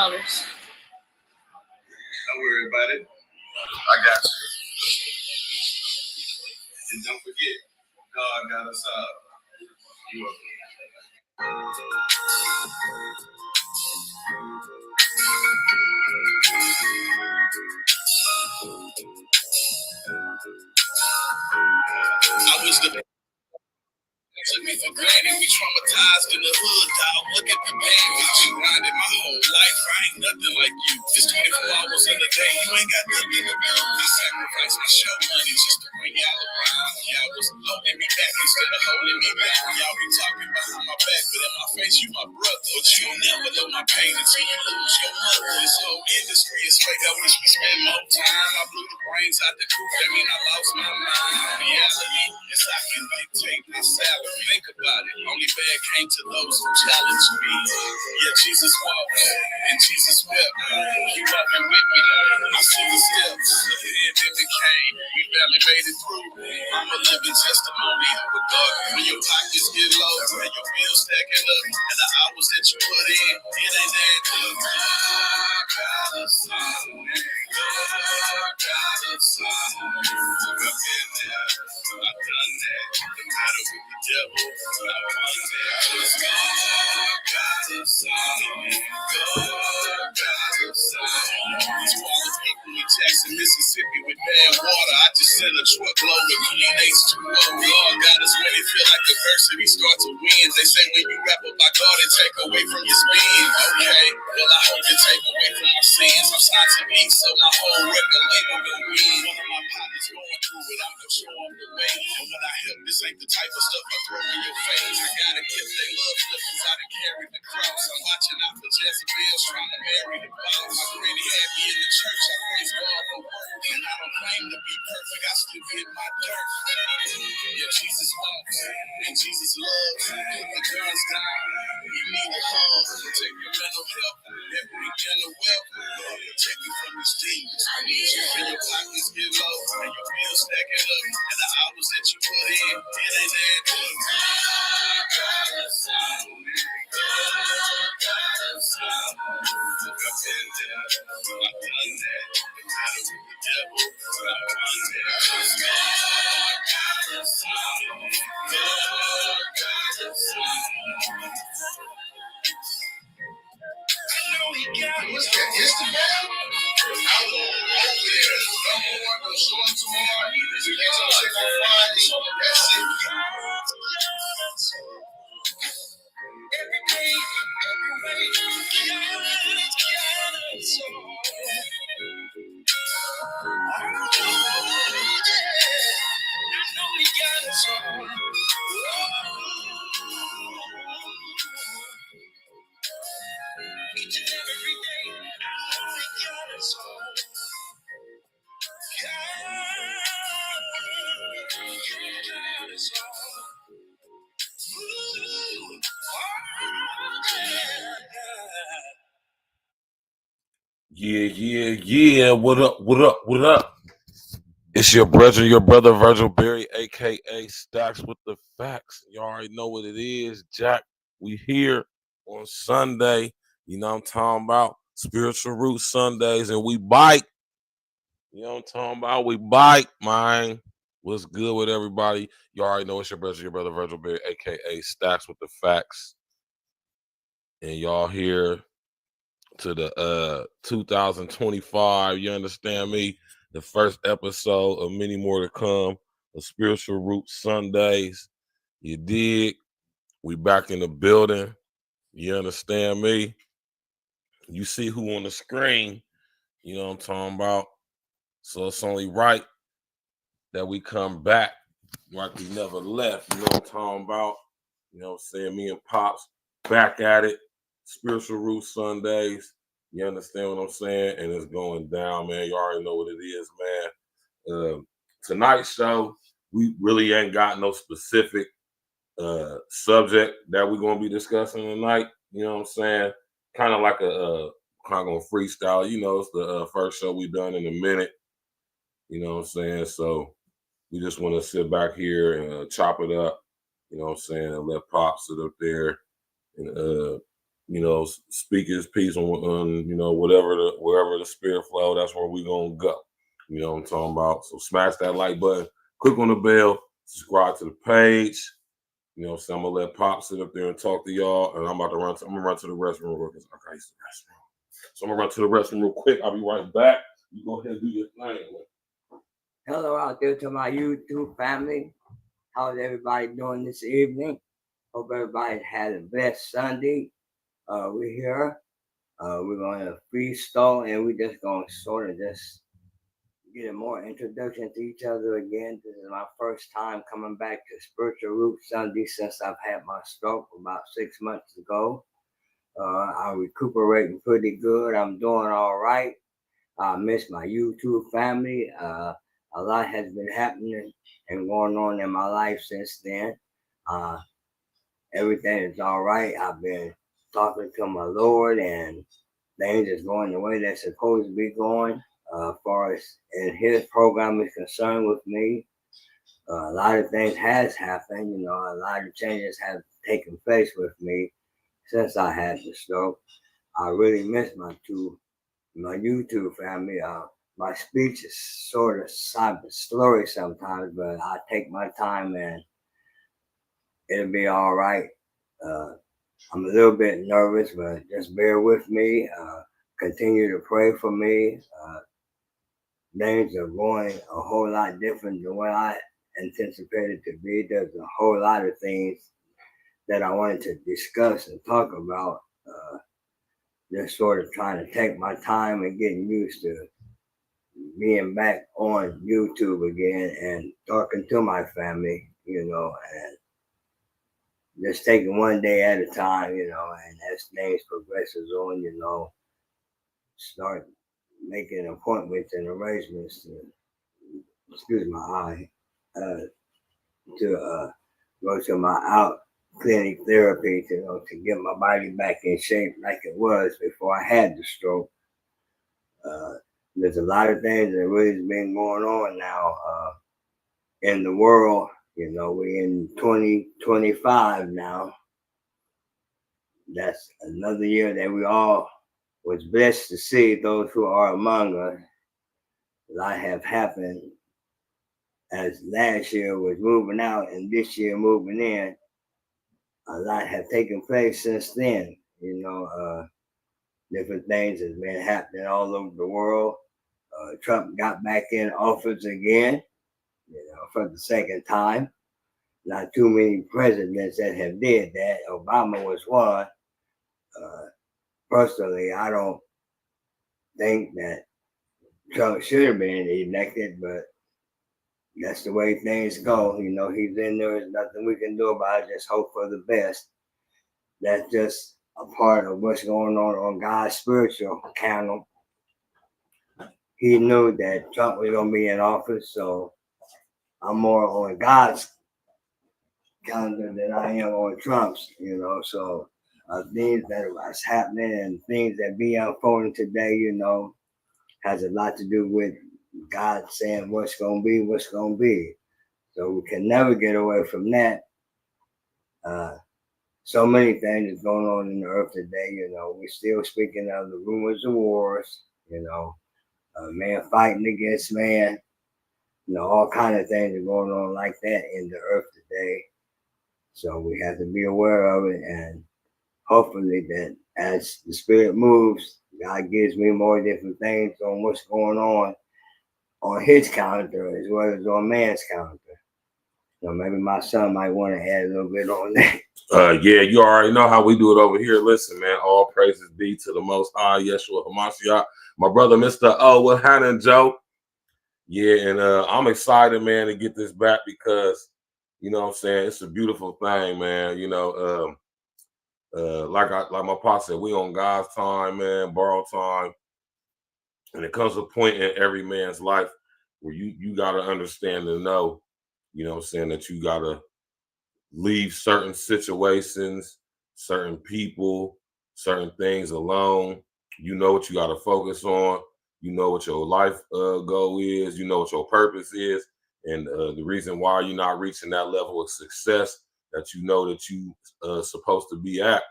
Don't worry about it. I got you. And don't forget, God got us out. You welcome. I was the took me for granted. We traumatized in the hood, dog. Look at the bag. I've been grinding my whole life. I ain't nothing like you. It's 24 hours in a day. You ain't got nothing to do. I sacrificed my show money just to bring y'all around. Y'all was holding me back instead of holding me back. Y'all be talking behind my back, but in my face, you my brother. But you'll never know my pain until you lose your mother. This whole industry is fake. I wish we spend more time. I blew the brains out the coop. That mean I lost my mind. Reality is I can dictate my salary. Think about it. Only bad came to those who challenged me. Yeah, Jesus walked and Jesus wept. He walking with me. I see the steps. The pandemic came. We barely made it through. I'm a living testimony of a God. When your pockets get low and your bills stacking up, and the hours that you put in, it ain't that good. God got us on. God got us on. I've been there. I've done that. No matter with the devil. Jackson, Mississippi with bad water. I just sent a truckload of PNH2O. God got us when it feel like adversity start to win. They say when you rap about God, it take away from your spin. Okay, well I hope it take away from my sins. I'm signed to me, so my whole record label will win. One of my partners going through it, I'm gonna show them the way. And when I help, this ain't the type of stuff I throw in your face. I gotta give they love flippers, I done carried the cross. I'm watching out for Jezebels trying to marry the boss. My granny had me in the church, I praise God for work. And I don't claim to be perfect, I still get my dirt. Yeah, Jesus walks, and Jesus loves. Put the guns down, we need a hug. Protect your mental health, every mental wealth. Lord, protect me from these demons. I need you when your pockets get low, and your bills stacking up, and the hours that you put in, it ain't that good. God got us on. God got us on. Look, I've been there, I've done that. No matter with the devil, I've done that. God got us on. God got us on. I know he got us. It's the man. I will over there. Number one, go show him tomorrow. If you get some check on Friday, that's it. Every day, every way, God got us all. I know he got us all. Each and every day, I know he got us all. God got us all. Yeah. What up? It's your brother Virgil Berry, aka Stacks with the Facts. You already know what it is, Jack. We here on Sunday. You know what I'm talking about? Spiritual Root Sundays, and we bite. You know what I'm talking about? We bite, man. What's good with everybody? You already know it's your brother Virgil Berry, aka Stacks with the Facts. And y'all here to the 2025, you understand me? The first episode of many more to come, of Spiritual Root Sundays. You dig? We back in the building. You understand me? You see who on the screen, you know what I'm talking about? So it's only right that we come back like we never left. You know what I'm talking about? You know what I'm saying? Me and Pops back at it. Spiritual Root Sundays. You understand what I'm saying? And it's going down, man. You already know what it is, man. Tonight's show, we really ain't got no specific subject that we're going to be discussing tonight. You know what I'm saying? Kind of like a kind of freestyle. You know, it's the first show we've done in a minute. You know what I'm saying? So we just want to sit back here and chop it up. You know what I'm saying? And let Pop sit up there and speak his piece on wherever the spirit flow, that's where we gonna go. You know what I'm talking about? So smash that like button, click on the bell, subscribe to the page. So I'm gonna let Pop sit up there and talk to y'all, and I'm gonna run to the restroom real quick. Okay, it's the restroom. So I'm gonna run to the restroom real quick. I'll be right back. You go ahead and do your thing. Hello out there to my YouTube family. How's everybody doing this evening? Hope everybody had a blessed Sunday. We're here. We're going to freestyle, and we're just going to sort of just get a more introduction to each other again. This is my first time coming back to Spiritual Root Sunday since I've had my stroke about 6 months ago. I'm recuperating pretty good. I'm doing all right. I miss my YouTube family. A lot has been happening and going on in my life since then. Uh, Everything is all right. I've been talking to my Lord, and things is going the way they're supposed to be going. As far as in His program is concerned with me, a lot of things has happened. A lot of changes have taken place with me since I had the stroke. I really miss my YouTube family. My speech is sort of slurry sometimes, but I take my time and it'll be all right. I'm a little bit nervous, but just bear with me. Continue to pray for me. Things are going a whole lot different than what I anticipated to be. There's a whole lot of things that I wanted to discuss and talk about. Just sort of trying to take my time and getting used to being back on YouTube again and talking to my family, and just taking one day at a time, and as things progresses on, start making appointments and arrangements to, excuse my eye, to go to my out clinic therapy to get my body back in shape like it was before I had the stroke. There's a lot of things that really has been going on now in the world. We're in 2025 now. That's another year that we all was blessed to see those who are among us. A lot have happened as last year was moving out and this year moving in. A lot have taken place since then. Different things has been happening all over the world. Trump got back in office again, for the second time. Not too many presidents that have did that. Obama was one. Personally, I don't think that Trump should have been elected, but that's the way things go. He's in there. There's nothing we can do about it. Just hope for the best. That's just a part of what's going on God's spiritual channel. He knew that Trump was going to be in office, so I'm more on God's calendar than I am on Trump's, So things that are happening and things that be unfolding today, has a lot to do with God saying what's going to be, what's going to be. So we can never get away from that. So many things is going on in the earth today. We're still speaking of the rumors of wars, man fighting against man, all kind of things are going on like that in the earth today. So we have to be aware of it, and hopefully that as the spirit moves, God gives me more different things on what's going on his calendar as well as on man's calendar. So maybe my son might want to add a little bit on that. Yeah, you already know how we do it over here. Listen, man, all praises be to the Most High, Yeshua HaMashiach. My brother, Mr. O, what happening, Joe? Yeah, and I'm excited, man, to get this back because, what I'm saying, it's a beautiful thing, man. Like my pop said, we on God's time, man, borrowed time. And it comes a point in every man's life where you got to understand and know, that you got to leave certain situations, certain people, certain things alone. You know what you got to focus on. You know what your life goal is. You know what your purpose is. And the reason why you're not reaching that level of success that you know that you supposed to be at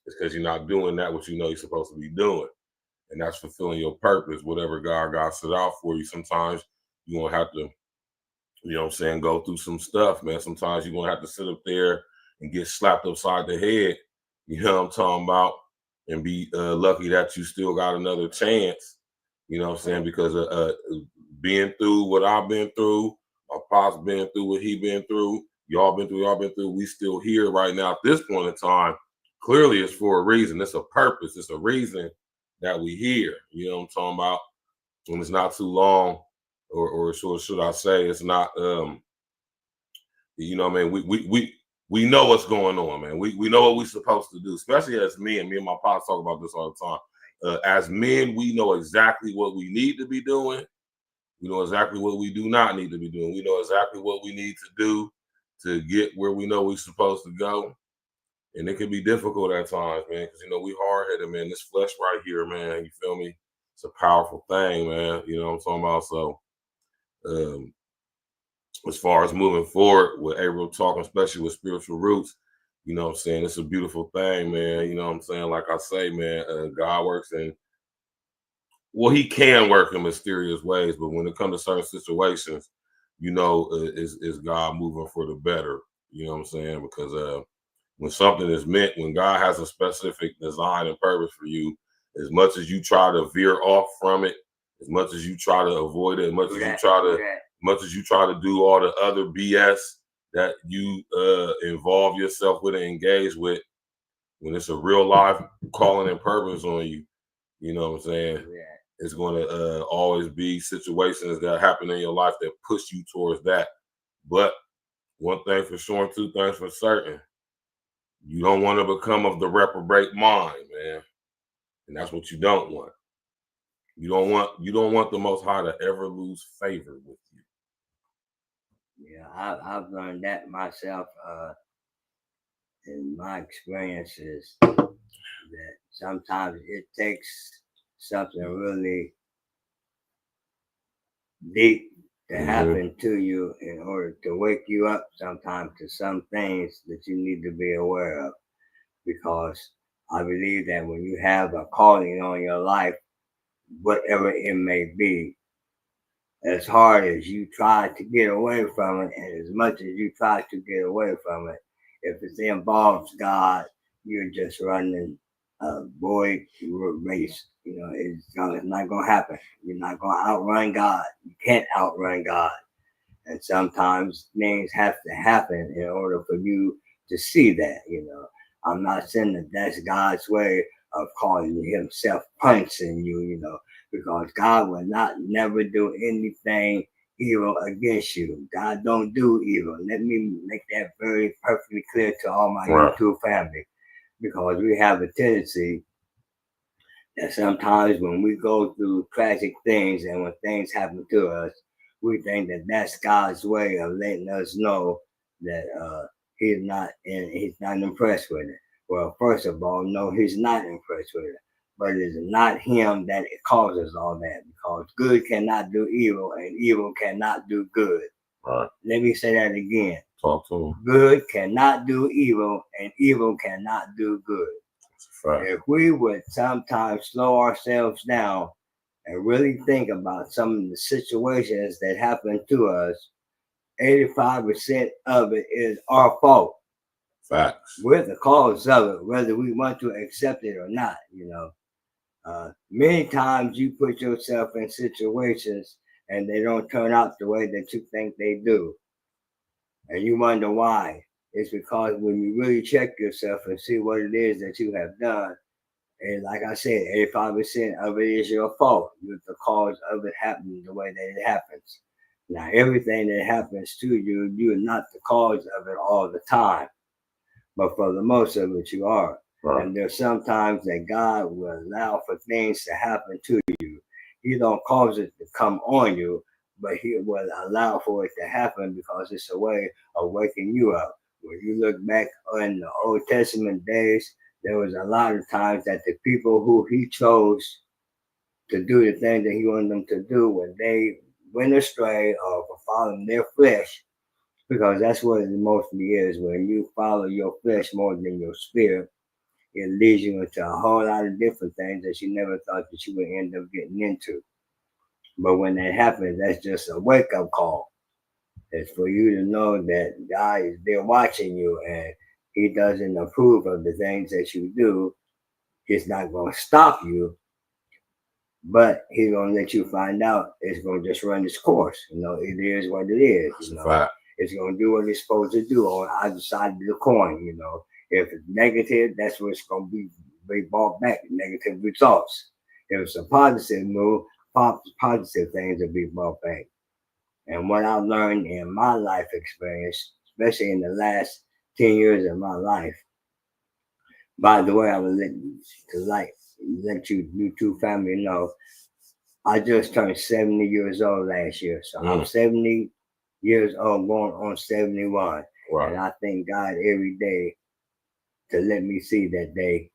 It's because you're not doing that what you know you're supposed to be doing. And that's fulfilling your purpose, whatever God set out for you. Sometimes you're going to have to, you know what I'm saying, go through some stuff, man. Sometimes you're going to have to sit up there and get slapped upside the head, you know what I'm talking about, and be lucky that you still got another chance, you know what I'm saying, because being through what I've been through, my pops been through what he been through, y'all been through, we still here right now at this point in time. Clearly it's for a reason. It's a purpose. It's a reason that we here, you know what I'm talking about? And it's not too long, or should I say, it's not you know what I mean, we know what's going on, man. We know what we're supposed to do, especially as men. Me and my pops talk about this all the time. As men, we know exactly what we need to be doing. We know exactly what we do not need to be doing. We know exactly what we need to do to get where we know we're supposed to go. And it can be difficult at times, man, because, you know, we hard-headed, man. This flesh right here, man, you feel me? It's a powerful thing, man. You know what I'm talking about? So, as far as moving forward with April talking, especially with spiritual roots, you know what I'm saying? It's a beautiful thing, man. You know what I'm saying? Like I say, man, God works in, well, he can work in mysterious ways, but when it comes to certain situations, you know, is God moving for the better? You know what I'm saying? Because when something is meant, when God has a specific design and purpose for you, as much as you try to veer off from it, as much as you try to avoid it, as much as you try to do all the other BS that you involve yourself with and engage with, when it's a real life calling and purpose on you, you know what I'm saying? Yeah. It's going to always be situations that happen in your life that push you towards that. But one thing for sure and two things for certain, you don't want to become of the reprobate mind, man. And that's what you don't want. You don't want the Most High to ever lose favor with you. Yeah, I've learned that myself in my experiences, that sometimes it takes something really deep to happen to you in order to wake you up sometimes to some things that you need to be aware of. Because I believe that when you have a calling on your life, whatever it may be, as hard as you try to get away from it, and as much as you try to get away from it, if it involves God, you're just running a void race. You know, it's not going to happen. You're not going to outrun God. You can't outrun God. And sometimes things have to happen in order for you to see that, you know. I'm not saying that that's God's way of calling himself punishing you, you know, because God will not never do anything evil against you. God don't do evil. Let me make that very perfectly clear to all my YouTube family, because we have a tendency that sometimes when we go through tragic things and when things happen to us, we think that that's God's way of letting us know that he's not impressed with it. Well, first of all, no, he's not impressed with it. But it's not him that causes all that, because good cannot do evil and evil cannot do good. Right. Let me say that again. Talk to him. Good cannot do evil and evil cannot do good. If we would sometimes slow ourselves down and really think about some of the situations that happen to us, 85% of it is our fault. Facts. We're the cause of it, whether we want to accept it or not, you know. Many times you put yourself in situations and they don't turn out the way that you think they do. And you wonder why. It's because when you really check yourself and see what it is that you have done, and like I said, 85% of it is your fault. You're the cause of it happening the way that it happens. Now, everything that happens to you, you're not the cause of it all the time. But for the most of it, you are. Right. And there's sometimes that God will allow for things to happen to you. He don't cause it to come on you, but he will allow for it to happen because it's a way of waking you up. When you look back in the Old Testament days, there was a lot of times that the people who he chose to do the thing that he wanted them to do, when they went astray or for following their flesh, because that's what it mostly is. When you follow your flesh more than your spirit, it leads you into a whole lot of different things that you never thought that you would end up getting into. But when that happens, that's just a wake up call. It's for you to know that God is there watching you and He doesn't approve of the things that you do. He's not going to stop you, but He's going to let you find out it's going to just run its course. It is what it is. It's going to do what it's supposed to do on either side of the coin. If it's negative, that's what it's going to be brought back, negative results. If it's a positive move, positive things will be brought back. And what I learned in my life experience, especially in the last 10 years of my life, by the way, I would let you YouTube family know, I just turned 70 years old last year. So I'm 70 years old, going on 71. Wow. And I thank God every day to let me see that day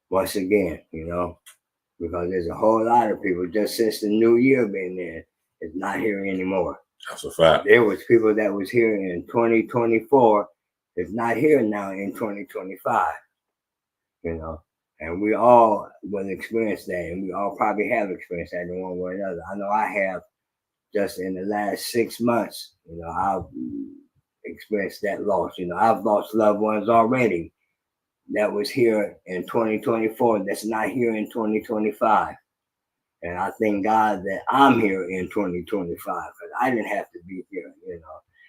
once again, because there's a whole lot of people just since the new year been there, it's not here anymore. That's a fact. There was people that was here in 2024, it's not here now in 2025, and we all will experience that, and we all probably have experienced that in one way or another. I know I have just in the last 6 months, I've experienced that loss. I've lost loved ones already that was here in 2024 that's not here in 2025. And I thank God that I'm here in 2025 because I didn't have to be here,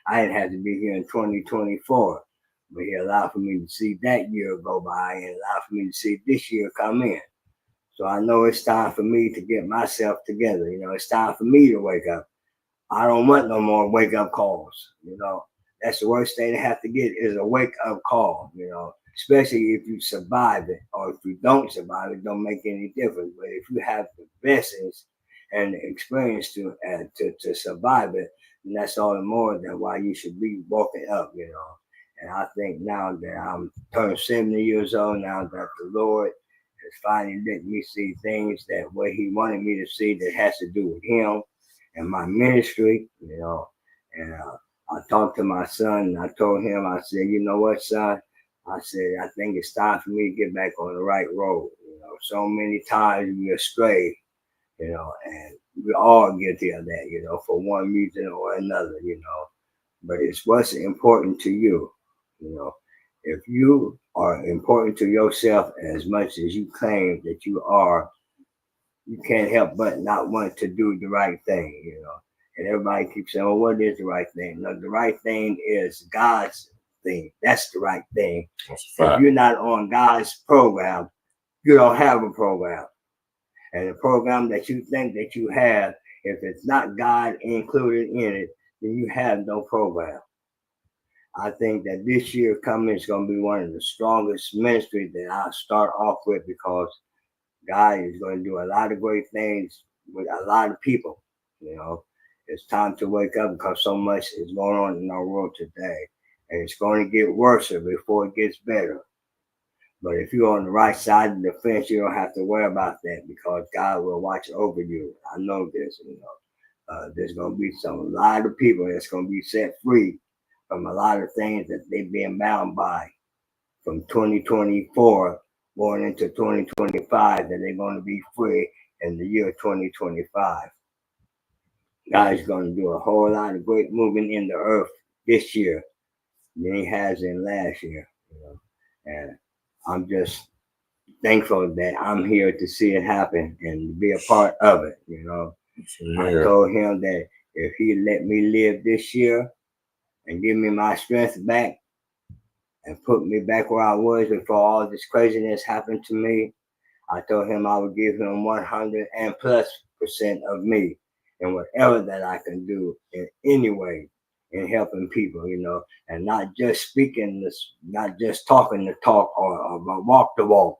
I didn't have to be here in 2024. But He allowed for me to see that year go by and allowed for me to see this year come in. So I know it's time for me to get myself together. It's time for me to wake up. I don't want no more wake up calls. That's the worst thing to have to get is a wake up call, especially if you survive it, or if you don't survive it, don't make any difference. But if you have the blessings and the experience to survive it, then that's all the more than why you should be walking up, And I think now that I'm turned 70 years old, now that the Lord has finally let me see things that what He wanted me to see that has to do with Him and my ministry, and I talked to my son and I told him, I said, you know what, son? I said, I think it's time for me to get back on the right road. So many times we astray, and we all guilty of that, for one reason or another, But it's what's important to you, If you are important to yourself as much as you claim that you are, you can't help but not want to do the right thing, And everybody keeps saying, well, what is the right thing? No, the right thing is God's thing. That's the right thing. If you're not on God's program, you don't have a program. And the program that you think that you have, if it's not God included in it, then you have no program. I think that this year coming is going to be one of the strongest ministries that I'll start off with because God is going to do a lot of great things with a lot of people, It's time to wake up because so much is going on in our world today. And it's going to get worse before it gets better. But if you're on the right side of the fence, you don't have to worry about that because God will watch over you. I know this, there's going to be a lot of people that's going to be set free from a lot of things that they've been bound by from 2024 going into 2025, that they're going to be free in the year 2025. God is going to do a whole lot of great moving in the earth this year than He has in last year. And I'm just thankful that I'm here to see it happen and to be a part of it. I told Him that if He let me live this year and give me my strength back and put me back where I was before all this craziness happened to me, I told Him I would give Him 100% and plus of me and whatever that I can do in any way in helping people, and not just speaking this, not just talking the talk or walk the walk,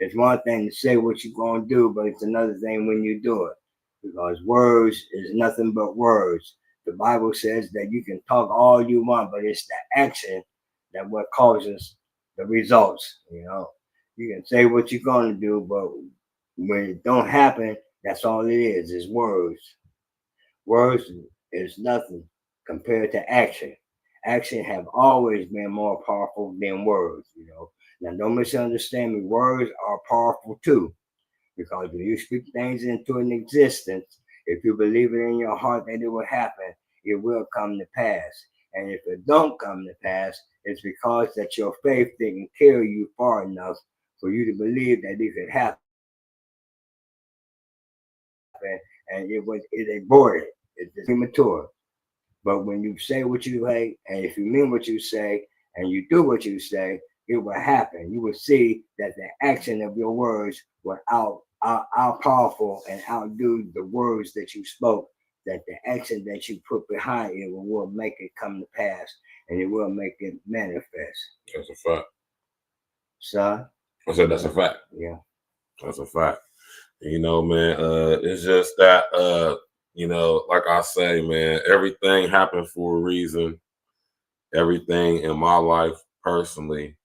It's one thing to say what you're going to do, but it's another thing when you do it, because words is nothing but words. The Bible says that you can talk all you want, but it's the action that what causes the results, You can say what you're going to do, but when it don't happen, that's all it is words. Words is nothing compared to action. Action have always been more powerful than words, Now, don't misunderstand me. Words are powerful too, because when you speak things into an existence, if you believe it in your heart that it will happen, it will come to pass. And if it don't come to pass, it's because that your faith didn't carry you far enough for you to believe that it could happen, and it aborted. It's premature. But when you say what you say, and if you mean what you say, and you do what you say, it will happen. You will see that the action of your words will out powerful and outdo the words that you spoke. That the action that you put behind it will make it come to pass, and it will make it manifest. That's a fact. Son? I said that's a fact. Yeah. That's a fact. You know, man, it's just that, you know, like I say, man, everything happened for a reason. Everything in my life personally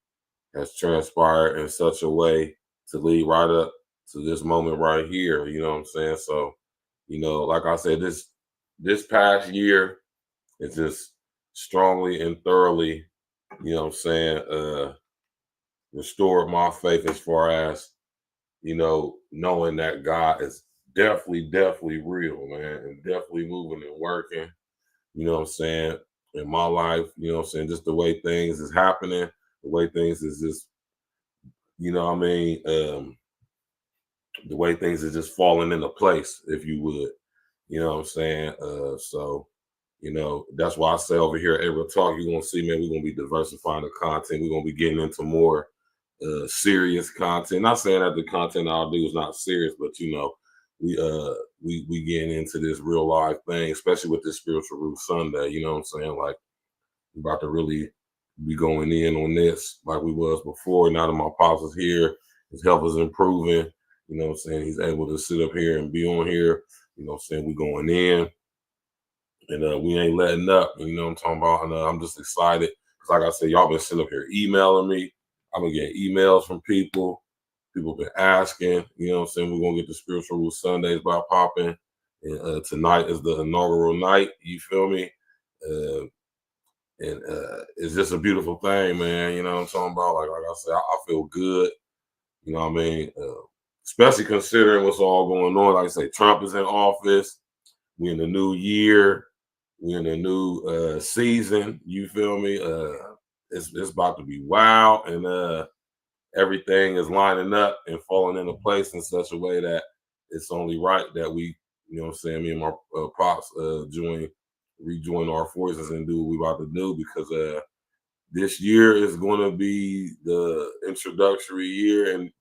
has transpired in such a way to lead right up to this moment right here. You know what I'm saying? So, you know, like I said, this past year is just strongly and thoroughly, you know what I'm saying, restored my faith as far as, you know, knowing that God is definitely real, man, and definitely moving and working, you know what I'm saying, in my life, you know what I'm saying, just the way things is happening, the way things is just, you know what I mean, the way things is just falling into place, if you would, you know what I'm saying, so, you know, that's why I say over here at Real Talk, you're going to see, man, we're going to be diversifying the content. We're going to be getting into more serious content. Not saying that the content I'll do is not serious, but you know, we getting into this real life thing, especially with this Spiritual Root Sunday. You know what I'm saying? Like, we're about to really be going in on this like we was before. Now that my pops is here, his health is improving. You know what I'm saying? He's able to sit up here and be on here. You know what I'm saying? We going in. And we ain't letting up. You know what I'm talking about? And I'm just excited. Because like I said, y'all been sitting up here emailing me. I've been getting emails from people. People been asking. You know what I'm saying? We're going to get the Spiritual Root Sundays by popping. And tonight is the inaugural night. You feel me? And it's just a beautiful thing, man. You know what I'm talking about? Like I said, I feel good. You know what I mean? Especially considering what's all going on. Like I say, Trump is in office. We in the new year. We in a new season. You feel me? It's about to be wild, and everything is lining up and falling into place in such a way that it's only right that we, you know what I'm saying, me and my pops rejoin our forces and do what we about to do, because this year is going to be the introductory year, and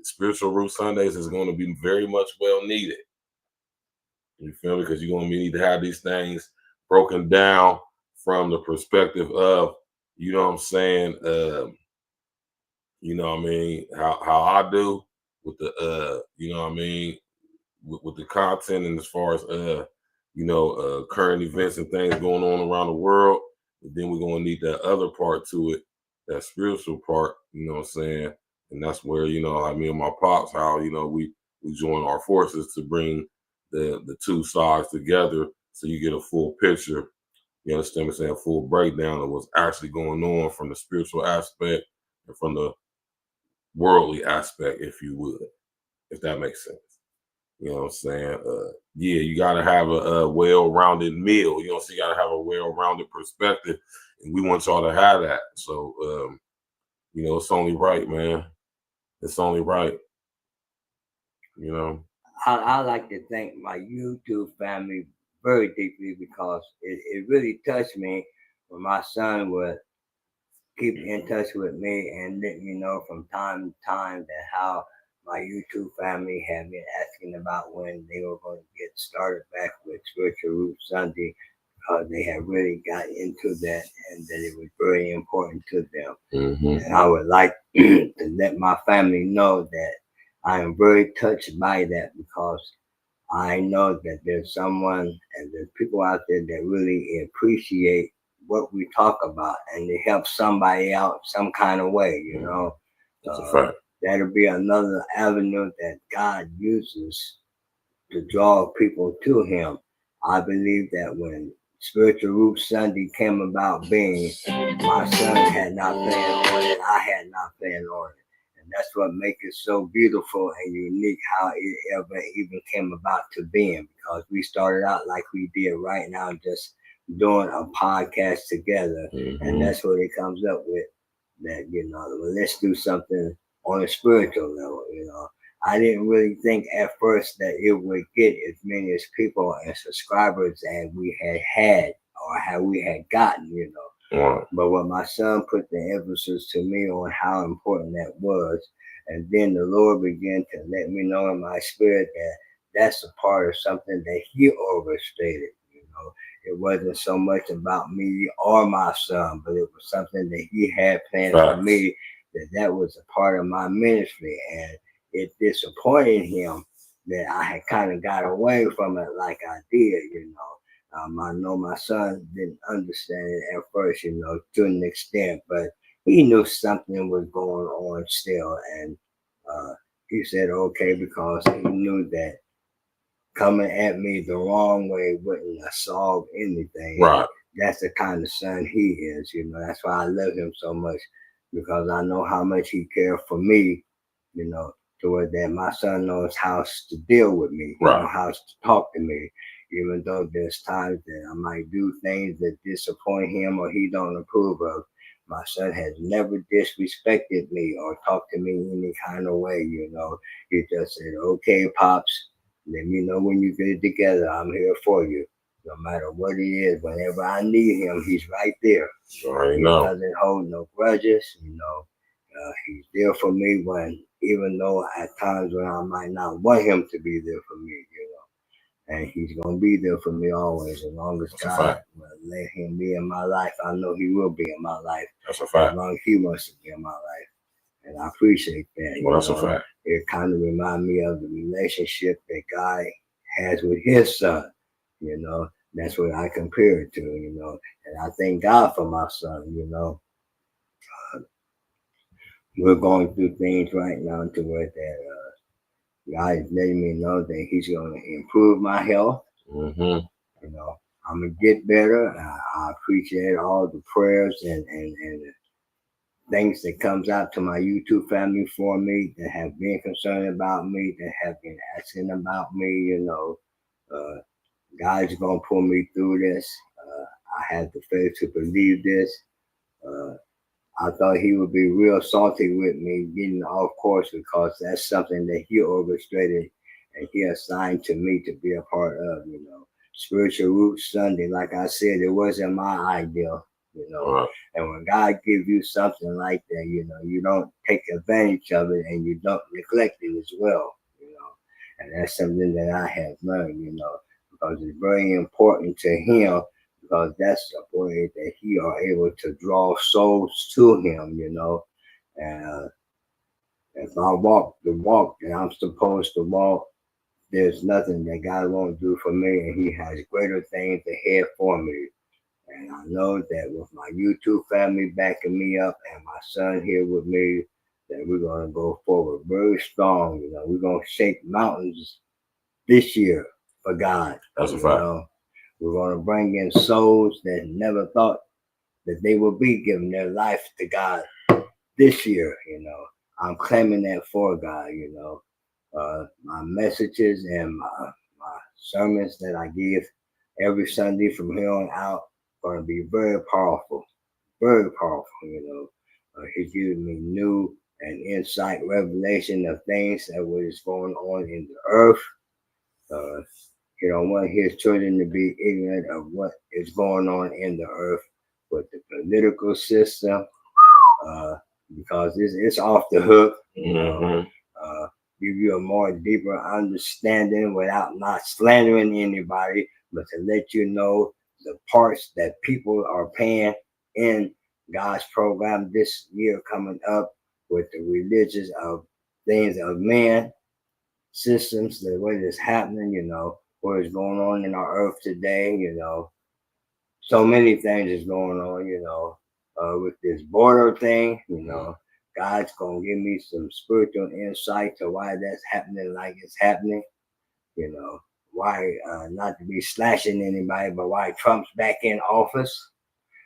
Spiritual Root Sundays is going to be very much well needed. You feel me? Because you're going to need to have these things broken down from the perspective of, you know what I'm saying, you know what I mean, how I do with the, you know what I mean, with the content, and as far as, you know, current events and things going on around the world. But then we're going to need that other part to it, that spiritual part, you know what I'm saying? And that's where, you know, like me and my pops, how, you know, we join our forces to bring the two sides together so you get a full picture. You understand me saying? A full breakdown of what's actually going on from the spiritual aspect and from the worldly aspect, if you would, if that makes sense. You know what I'm saying? Yeah, you got to have a well-rounded meal. You know, so you got to have a well-rounded perspective, and we want y'all to have that. So, you know, it's only right, man. It's only right. You know. I like to thank my YouTube family very deeply, because it really touched me when my son would keep in touch with me and let me know from time to time that how my YouTube family had been asking about when they were going to get started back with Spiritual Root Sunday. They had really got into that, and that it was very important to them. Mm-hmm. And I would like to let my family know that I am very touched by that, because I know that there's someone and there's people out there that really appreciate what we talk about, and they help somebody out some kind of way, you know. That's a fact. That'll be another avenue that God uses to draw people to Him. I believe that when Spiritual Root Sunday came about being my son had not planned on it, I had not planned on it. And that's what makes it so beautiful and unique how it ever even came about to being, because we started out like we did right now, just doing a podcast together. And that's what it comes up with, that, well, let's do something on a spiritual level, I didn't really think at first that it would get as many as people and subscribers as we had or how we had gotten, Right. But when my son put the emphasis to me on how important that was, and then the Lord began to let me know in my spirit that that's a part of something that He orchestrated. It wasn't so much about me or my son, but it was something that He had planned for me. That was a part of my ministry, and it disappointed Him that I had kind of got away from it like I did. I know my son didn't understand it at first, to an extent, but he knew something was going on still, and he said okay, because he knew that coming at me the wrong way wouldn't solve anything. Right. That's the kind of son he is, That's why I love him so much, because I know how much he cared for me, to where that my son knows how to deal with me, how to talk to me, even though there's times that I might do things that disappoint him or he don't approve of. My son has never disrespected me or talked to me any kind of way, He just said, okay, Pops, let me know when you get it together. I'm here for you. No matter what it is, whenever I need him, he's right there. He doesn't hold no grudges, he's there for me even though at times when I might not want him to be there for me, and he's going to be there for me always, as long as God will let him be in my life. I know he will be in my life. That's a fact. As long as he wants to be in my life. And I appreciate that. Well, that's a fact. It kind of reminds me of the relationship that God has with his son, That's what I compare it to, And I thank God for my son, We're going through things right now to where that God is letting me know that He's going to improve my health. I'm going to get better. I appreciate all the prayers and things that comes out to my YouTube family for me, that have been concerned about me, that have been asking about me, God's going to pull me through this. I have the faith to believe this. I thought He would be real salty with me getting off course, because that's something that He orchestrated and He assigned to me to be a part of, Spiritual Root Sunday, like I said, it wasn't my idea, And when God gives you something like that, you don't take advantage of it and you don't neglect it as well, And that's something that I have learned, because it's very important to Him, because that's the way that He are able to draw souls to Him, And if I walk the walk that I'm supposed to walk, there's nothing that God won't do for me, and He has greater things ahead for me. And I know that with my YouTube family backing me up and my son here with me, that we're going to go forward very strong. We're going to shake mountains this year for God. That's a fact. We're going to bring in souls that never thought that they would be giving their life to God this year. I'm claiming that for God. My messages and my sermons that I give every Sunday from here on out going to be very powerful, very powerful. He's giving me new and insight, revelation of things that what is going on in the earth. He don't want his children to be ignorant of what is going on in the earth with the political system, because it's off the hook. Give you a more deeper understanding without not slandering anybody, but to let you know the parts that people are paying in God's program this year coming up with the religious of things of man, systems, the way that's happening, what is going on in our earth today, so many things is going on, with this border thing, God's going to give me some spiritual insight to why that's happening like it's happening, why not to be slashing anybody, but why Trump's back in office.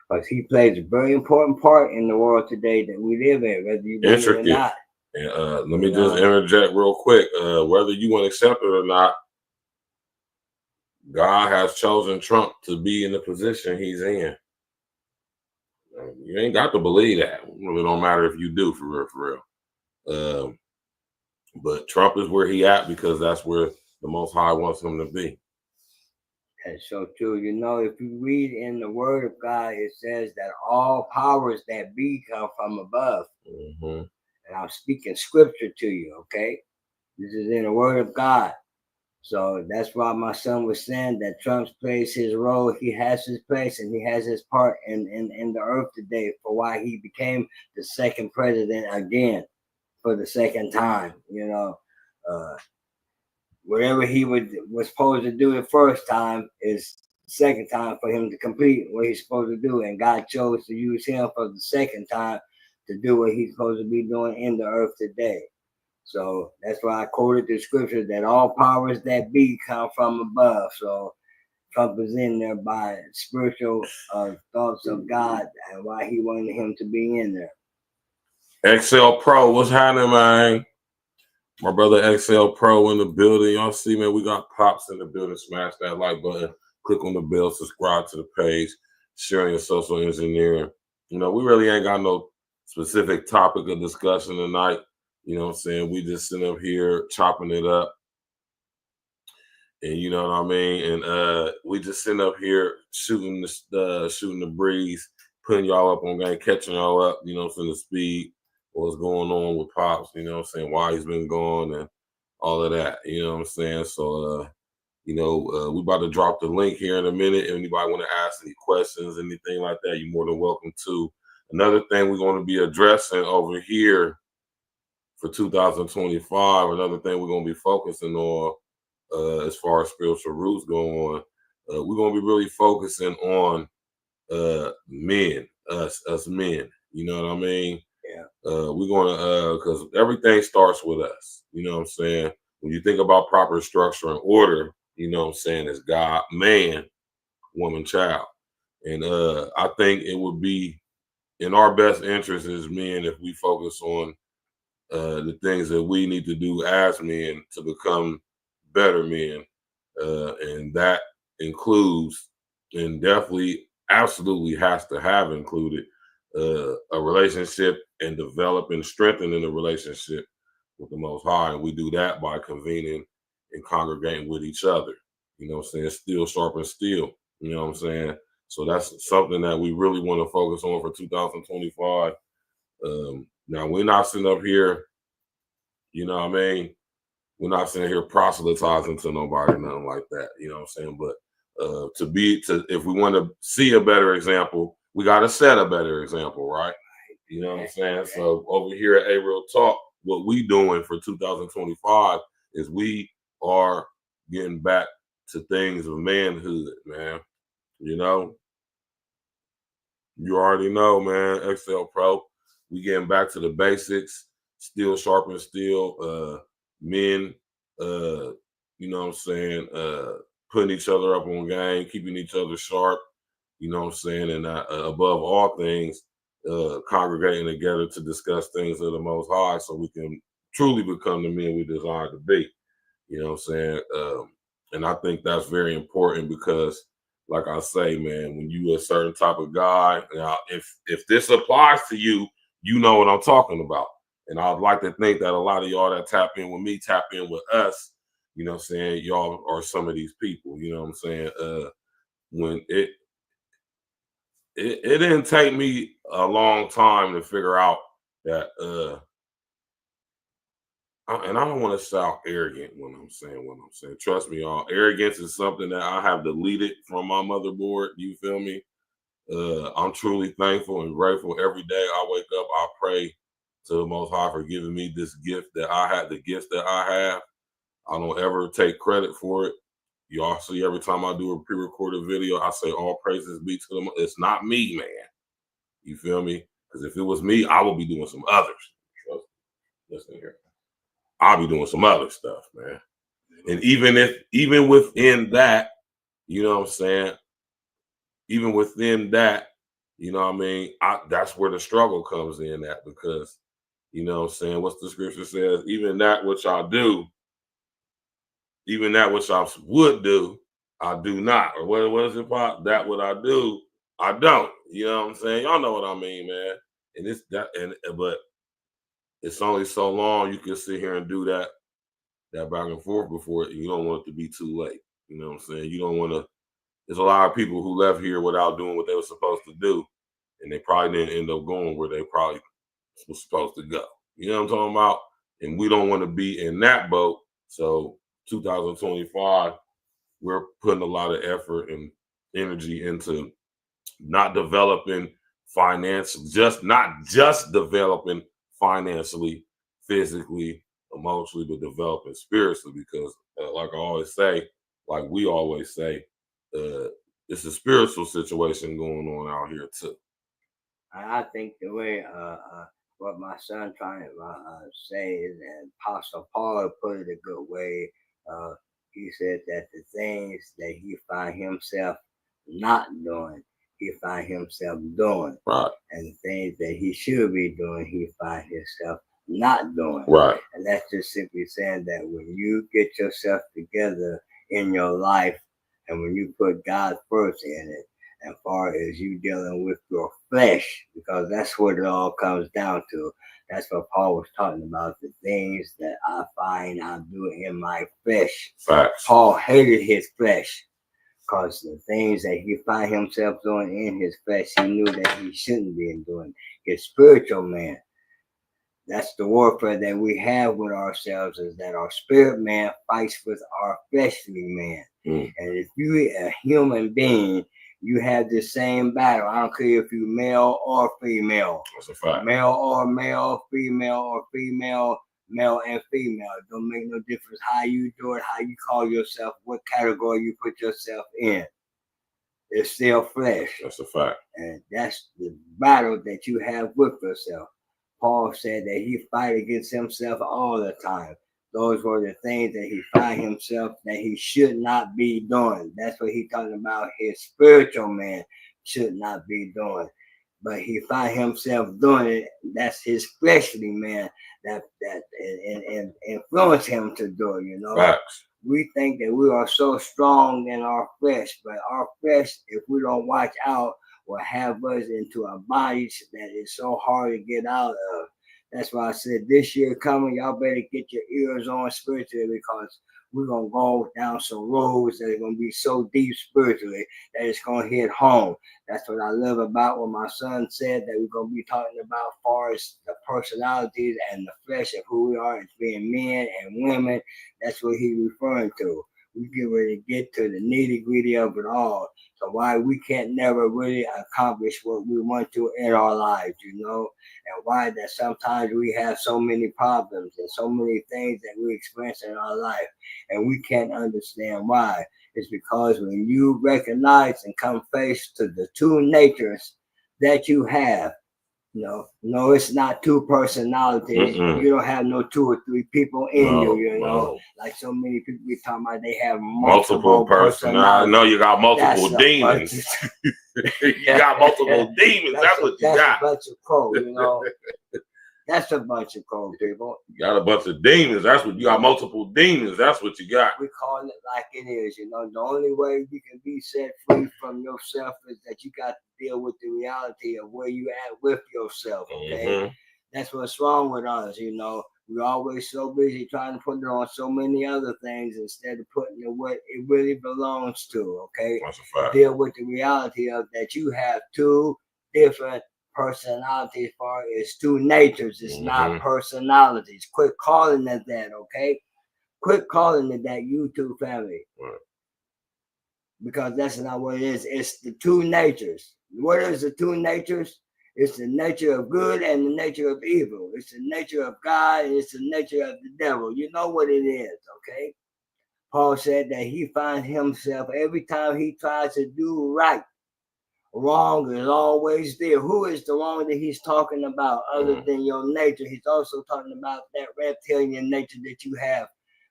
Because he plays a very important part in the world today that we live in, whether you believe it or not. And let me just interject real quick. Whether you want to accept it or not, God has chosen Trump to be in the position he's in. You ain't got to believe that. It really don't matter if you do, for real. But Trump is where he at because that's where the Most High wants him to be. That's so true. You know, if you read in the Word of God, it says that all powers that be come from above. Mm-hmm. And I'm speaking scripture to you, okay? This is in the Word of God. So that's why my son was saying that Trump plays his role. He has his place and he has his part in the earth today for why he became the second president again for the second time. You know, whatever he was supposed to do the first time is the second time for him to complete what he's supposed to do. And God chose to use him for the second time to do what he's supposed to be doing in the earth today. So that's why I quoted the scripture that all powers that be come from above. So Trump is in there by spiritual thoughts of God and why he wanted him to be in there. XL Pro, what's happening, man? My brother XL Pro in the building. Y'all see, man, we got Pops in the building. Smash that like button. Click on the bell. Subscribe to the page. Sharing your social engineering. You know, we really ain't got no specific topic of discussion tonight. You know what I'm saying? We just sitting up here chopping it up. And you know what I mean? And we just sitting up here shooting the breeze, putting y'all up on game, catching y'all up, you know, from the speed, what's going on with Pops, you know what I'm saying, why he's been gone and all of that, you know what I'm saying? So we about to drop the link here in a minute. If anybody want to ask any questions, anything like that, you're more than welcome to. Another thing we're going to be addressing over here for 2025, another thing we're going to be focusing on as far as spiritual roots go on, we're going to be really focusing on men, us men. You know what I mean? Yeah. We're going to, because everything starts with us. You know what I'm saying? When you think about proper structure and order, you know what I'm saying, it's God, man, woman, child. And I think it would be in our best interest as men if we focus on the things that we need to do as men to become better men. And that includes, and definitely absolutely has to have included, a relationship and develop and strengthening the relationship with the Most High. And we do that by convening and congregating with each other. You know what I'm saying? Steel sharpens steel. You know what I'm saying? So that's something that we really want to focus on for 2025. Now, we're not sitting up here, you know what I mean? We're not sitting here proselytizing to nobody, nothing like that. You know what I'm saying? But if we want to see a better example, we got to set a better example, right? You know what I'm saying? So over here at A Real Talk, what we doing for 2025 is we are getting back to things of manhood, man. You know, you already know, man. XL Pro, we getting back to the basics. Steel sharpen steel. Men, you know what I'm saying, putting each other up on game, keeping each other sharp, you know what I'm saying, and above all things, congregating together to discuss things of the Most High so we can truly become the men we desire to be, you know what I'm saying? And I think that's very important because, like I say, man, when you a certain type of guy, now, if this applies to you, you know what I'm talking about. And I'd like to think that a lot of y'all that tap in with me, tap in with us, you know what I'm saying? Y'all are some of these people, you know what I'm saying? When it didn't take me a long time to figure out that, and I don't want to sound arrogant when I'm saying what I'm saying. Trust me, y'all. Arrogance is something that I have deleted from my motherboard. You feel me? I'm truly thankful and grateful every day I wake up. I pray to the Most High for giving me this gift that I have, the gifts that I have. I don't ever take credit for it. Y'all see every time I do a pre-recorded video, I say all praises be to them. It's not me, man. You feel me? Because if it was me, I would be doing some others. Listen here. I'll be doing some other stuff, man. And even within that, you know what I'm saying? Even within that, you know what I mean? That's where the struggle comes in at, because, you know what I'm saying? What's the scripture says? Even that which I do, even that which I would do, I do not. Or what is it, Pop? That what I do, I don't. You know what I'm saying? Y'all know what I mean, man. And it's that, but it's only so long you can sit here and do that back and forth before you don't want it to be too late. You know what I'm saying? You don't want to. There's a lot of people who left here without doing what they were supposed to do, and they probably didn't end up going where they probably was supposed to go. You know what I'm talking about? And we don't want to be in that boat. So 2025, we're putting a lot of effort and energy into not developing finance, not just developing financially, physically, emotionally, but developing spiritually. Because, like I always say, like we always say, it's a spiritual situation going on out here too. I think the way what my son trying to say is, and Apostle Paul put it a good way. He said that the things that he find himself not doing, he find himself doing, Right. and the things that he should be doing, he find himself not doing. Right. And that's just simply saying that when you get yourself together in your life, and when you put God first in it, as far as you dealing with your flesh, because that's what it all comes down to. That's what Paul was talking about, the things that I find I do in my flesh. Facts. Paul hated his flesh, because the things that he find himself doing in his flesh, he knew that he shouldn't be doing. His spiritual man. That's the warfare that we have with ourselves, is that our spirit man fights with our fleshly man. And if you're a human being, you have the same battle. I don't care if you're male or female. That's a fact. Male or female, male and female. It don't make no difference how you do it, how you call yourself, what category you put yourself in. It's still flesh. That's a fact. And that's the battle that you have with yourself. Paul said that he fight against himself all the time. Those were the things that he find himself that he should not be doing. That's what he talking about. His spiritual man should not be doing, but he find himself doing it. That's his fleshly man that influence him to do it. You know. Facts. We think that we are so strong in our flesh, but our flesh, if we don't watch out, will have us into a bondage that is so hard to get out of. That's why I said this year coming, y'all better get your ears on spiritually, because we're going to go down some roads that are going to be so deep spiritually that it's going to hit home. That's what I love about what my son said, that we're going to be talking about as far as the personalities and the flesh of who we are as being men and women. That's what he's referring to. We get ready to get to the nitty gritty of it all. So why we can't never really accomplish what we want to in our lives, you know, and why that sometimes we have so many problems and so many things that we experience in our life, and we can't understand why. It's because when you recognize and come face to the two natures that you have, no, it's not two personalities. You don't have no 2 or 3 people in you, you know. Like so many people be talking about they have multiple personalities. No, you got multiple demons. You got multiple demons. That's what you got. That's a bunch of cold, you know. That's a bunch of cold people. You got a bunch of demons. That's what you got. Multiple demons. That's what you got. We call it like it is, you know. The only way you can be set free from yourself is that you got to deal with the reality of where you at with yourself. Okay, that's what's wrong with us, you know. We're always so busy trying to put it on so many other things instead of putting it what it really belongs to. Okay, that's a fact. Deal with the reality of that you have 2 different personality as far as 2 natures. It's not personalities. Quit calling it that, okay? Quit calling it that, YouTube family. Because that's not what it is. It's the 2 natures. What is the 2 natures? It's the nature of good and the nature of evil. It's the nature of God and it's the nature of the devil. You know what it is, okay? Paul said that he finds himself every time he tries to do right, wrong is always there. Who is the wrong that he's talking about other than your nature? He's also talking about that reptilian nature that you have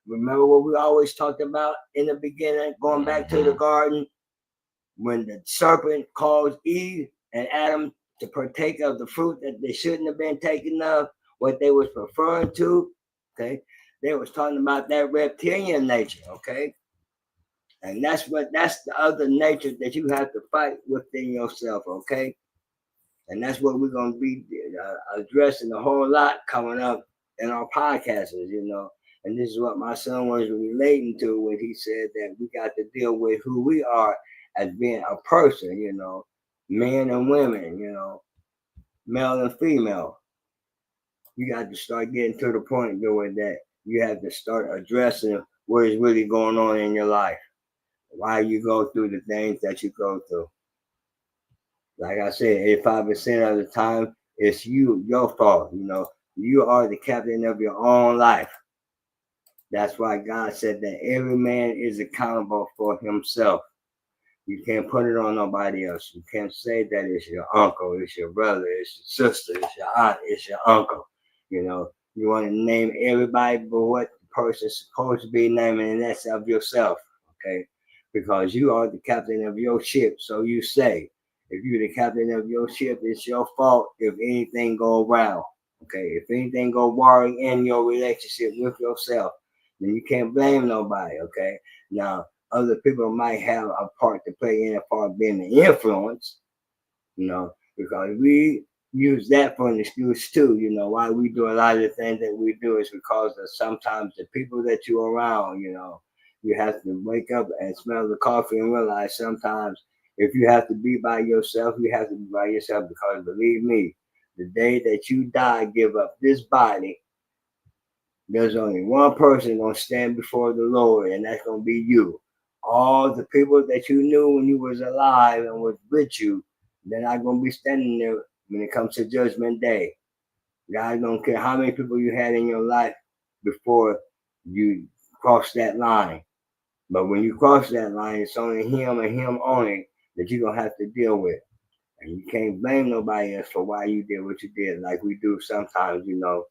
Remember what we always talked about in the beginning, going back to the garden, when the serpent caused Eve and Adam to partake of the fruit that they shouldn't have been taking of, what they was referring to, okay? They was talking about that reptilian nature, okay? And that's the other nature that you have to fight within yourself, okay? And that's what we're going to be addressing a whole lot coming up in our podcasts, you know. And this is what my son was relating to when he said that we got to deal with who we are as being a person, you know, men and women, you know, male and female. You got to start getting to the point doing that you have to start addressing what is really going on in your life, why you go through the things that you go through. Like I said, 85% of the time, it's your fault. You know, you are the captain of your own life. That's why God said that every man is accountable for himself. You can't put it on nobody else. You can't say that it's your uncle, it's your brother, it's your sister, it's your aunt, it's your uncle. You know, you want to name everybody but what the person's supposed to be naming, and that's of yourself. Okay, because you are the captain of your ship, so you say. If you're the captain of your ship, it's your fault if anything go wrong. Okay, if anything go wrong in your relationship with yourself, then you can't blame nobody. Okay, now other people might have a part to play in a part being the influence, you know, because we use that for an excuse too. You know, why we do a lot of the things that we do is because of sometimes the people that you're around, you know. You have to wake up and smell the coffee and realize sometimes if you have to be by yourself, you have to be by yourself because believe me, the day that you die, give up this body, there's only one person going to stand before the Lord, and that's going to be you. All the people that you knew when you was alive and was with you, they're not going to be standing there when it comes to Judgment Day. God don't care how many people you had in your life before you cross that line. But when you cross that line, it's only him and him only that you're going to have to deal with. And you can't blame nobody else for why you did what you did, like we do sometimes, you know.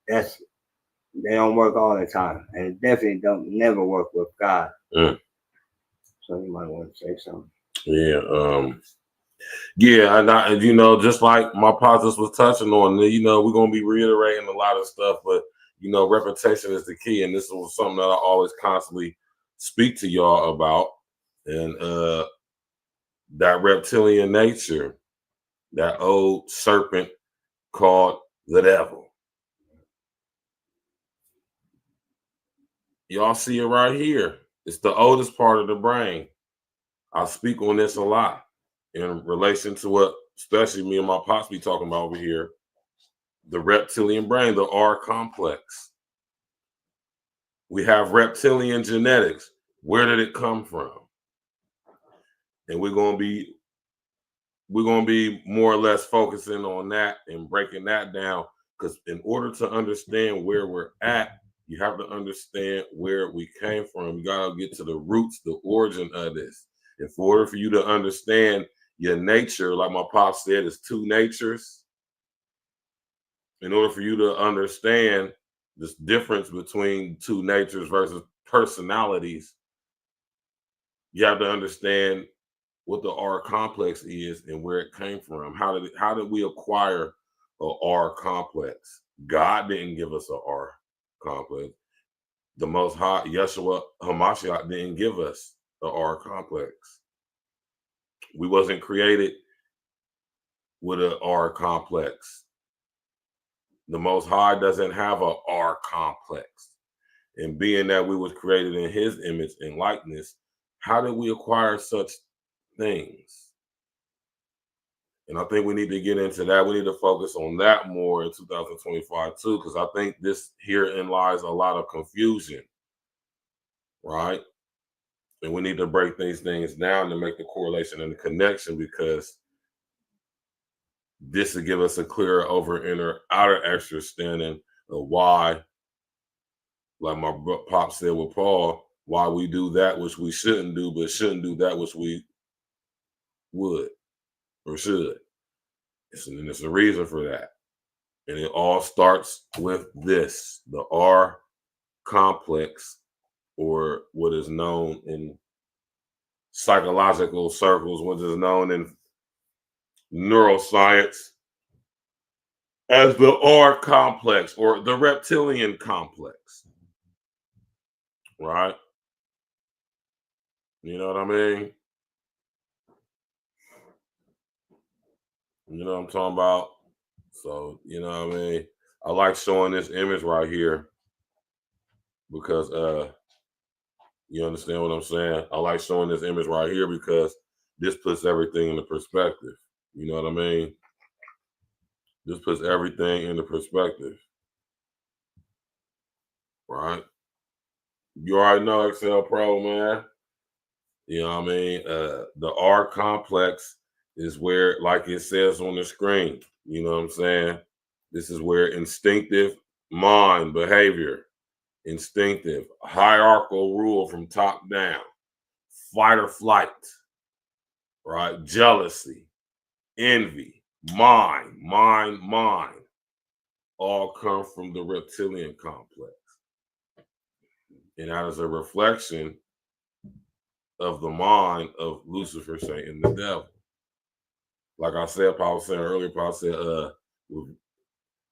They don't work all the time, and it definitely don't never work with God. So you might want to say something. Yeah, and you know, just like my positives was touching on, you know, we're gonna be reiterating a lot of stuff, but you know, repetition is the key, and this was something that I always constantly speak to y'all about, and that reptilian nature, that old serpent called the devil. Y'all see it right here. It's the oldest part of the brain. I speak on this a lot in relation to what, especially me and my pops be talking about over here, the reptilian brain, the R complex. We have reptilian genetics. Where did it come from? And we're gonna be more or less focusing on that and breaking that down. Because in order to understand where we're at, you have to understand where we came from. You gotta get to the roots, the origin of this. And for order for you to understand your nature, like my pop said, it's two natures. In order for you to understand this difference between two natures versus personalities, you have to understand what the R complex is and where it came from. How did we acquire a R complex? God didn't give us a R complex. The Most High, Yeshua Hamashiach, didn't give us the R complex. We wasn't created with an R complex. The Most High doesn't have a R complex. And being that we was created in his image and likeness, how did we acquire such things? And I think we need to get into that. We need to focus on that more in 2025 too, because I think this herein lies a lot of confusion, right? And we need to break these things down to make the correlation and the connection, because this will give us a clearer over inner outer understanding of why, like my pop said with Paul, why we do that which we shouldn't do, but shouldn't do that which we would or should. And there's a reason for that. And it all starts with this, the R complex, or what is known in psychological circles, what is known in neuroscience as the R complex or the reptilian complex, right? You know what I mean? You know what I'm talking about? So, you know what I mean? I like showing this image right here because you understand what I'm saying? I like showing this image right here because this puts everything into perspective. You know what I mean? This puts everything into perspective, right? You already know Excel Pro, man. You know what I mean? The R complex is where, like it says on the screen, you know what I'm saying? This is where instinctive mind behavior, instinctive hierarchical rule from top down, fight or flight, right? Jealousy, envy, mind, all come from the reptilian complex. And that is a reflection of the mind of Lucifer, Satan, the devil. Like I said, Paul was saying earlier, Paul said,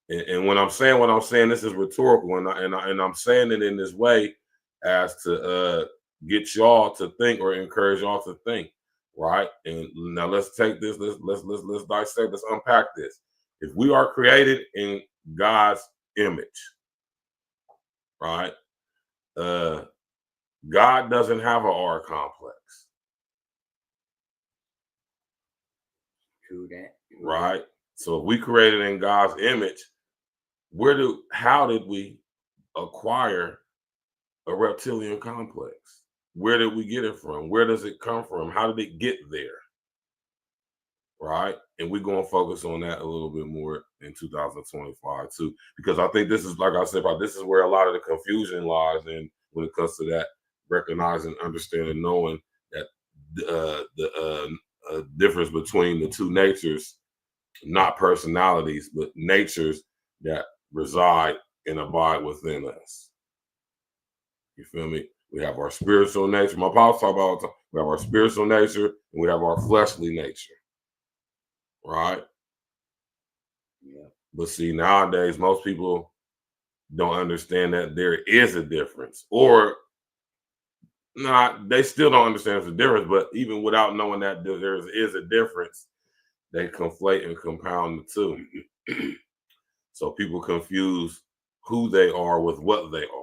and when I'm saying what I'm saying, this is rhetorical, and I'm saying it in this way as to get y'all to think or encourage y'all to think, right? And now let's take this, let's dissect, let's unpack this. If we are created in God's image, right? God doesn't have an R complex. True that. Right? So if we created in God's image, how did we acquire a reptilian complex? Where did we get it from? Where does it come from? How did it get there? Right? And we're going to focus on that a little bit more in 2025 too, because I think this is, like I said, this is where a lot of the confusion lies in when it comes to that, recognizing, understanding, knowing that the difference between the two natures, not personalities, but natures that reside and abide within us. You feel me? We have our spiritual nature. My pops talk about all the time. We have our spiritual nature and we have our fleshly nature. Right? Yeah. But see, nowadays, most people don't understand that there is a difference. Or not, they still don't understand there's a difference, but even without knowing that there is a difference, they conflate and compound the two. So people confuse who they are with what they are.